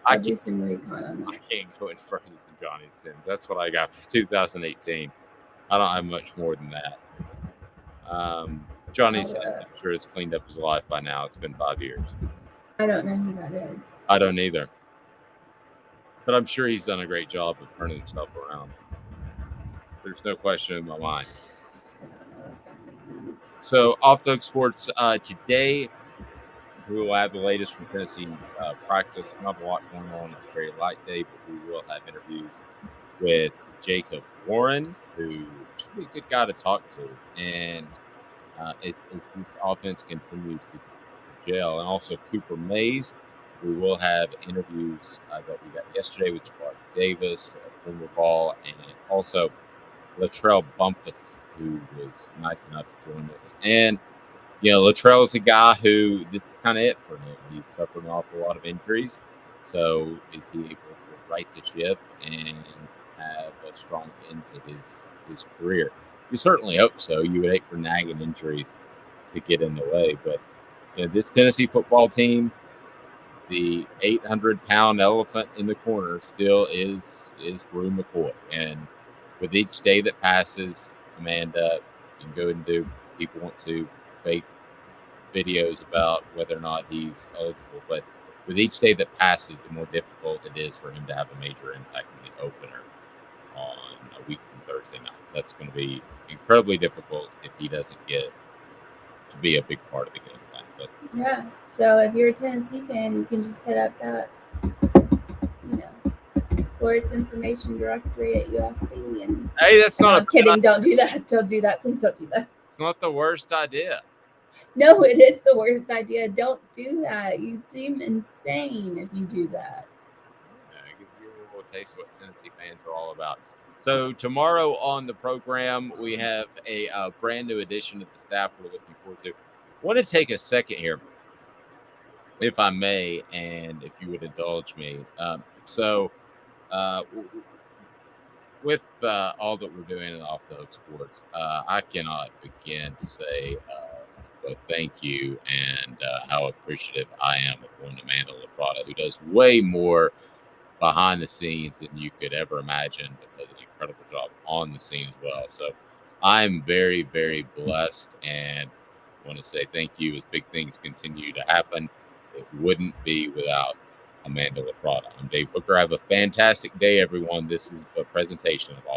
I'll do some recon on that. I can't go any further than Johnny Sins. That's what I got for 2018. I don't have much more than that. Johnny Sins, I'm sure, has cleaned up his life by now. It's been 5 years. I don't know who that is. I don't either. But I'm sure he's done a great job of turning himself around. There's no question in my mind. So, Off the Hook Sports, today we will have the latest from Tennessee's practice. Not a lot going on. It's a very light day, but we will have interviews with Jacob Warren, who should be a good guy to talk to. And as this offense continues to gel, and also Cooper Mays, we will have interviews that we got yesterday with Jabari Davis, former Vol, and also Latrell Bumpus, who was nice enough to join us. And, you know, Latrell is a guy who this is kind of it for him. He's suffered an awful lot of injuries. So is he able to right the ship and have a strong end to his career? We certainly hope so. You would hate for nagging injuries to get in the way. But, you know, this Tennessee football team, the 800-pound elephant in the corner still is Bru McCoy. And with each day that passes, Amanda, you can go and do, people want to fake videos about whether or not he's eligible. But with each day that passes, the more difficult it is for him to have a major impact in the opener on a week from Thursday night. That's going to be incredibly difficult if he doesn't get to be a big part of the game plan. But yeah, so if you're a Tennessee fan, you can just hit up that, you know, sports information directory at USC. And hey, that's not. I'm kidding. Don't do that. Don't do that. Please don't do that. It's not the worst idea. No, it is the worst idea. Don't do that. You seem insane if you do that. Yeah, give you a little taste of what Tennessee fans are all about. So tomorrow on the program, we have a brand new addition to the staff we're looking forward to. I want to take a second here, if I may, and if you would indulge me. With all that we're doing in Off the Hook Sports, I cannot begin to say but thank you and how appreciative I am of one Amanda LaFrada, who does way more behind the scenes than you could ever imagine, but does an incredible job on the scene as well. So I'm very, very blessed and I want to say thank you as big things continue to happen. It wouldn't be without Amanda LaFrada. I'm Dave Hooker. Have a fantastic day, everyone. This is a presentation of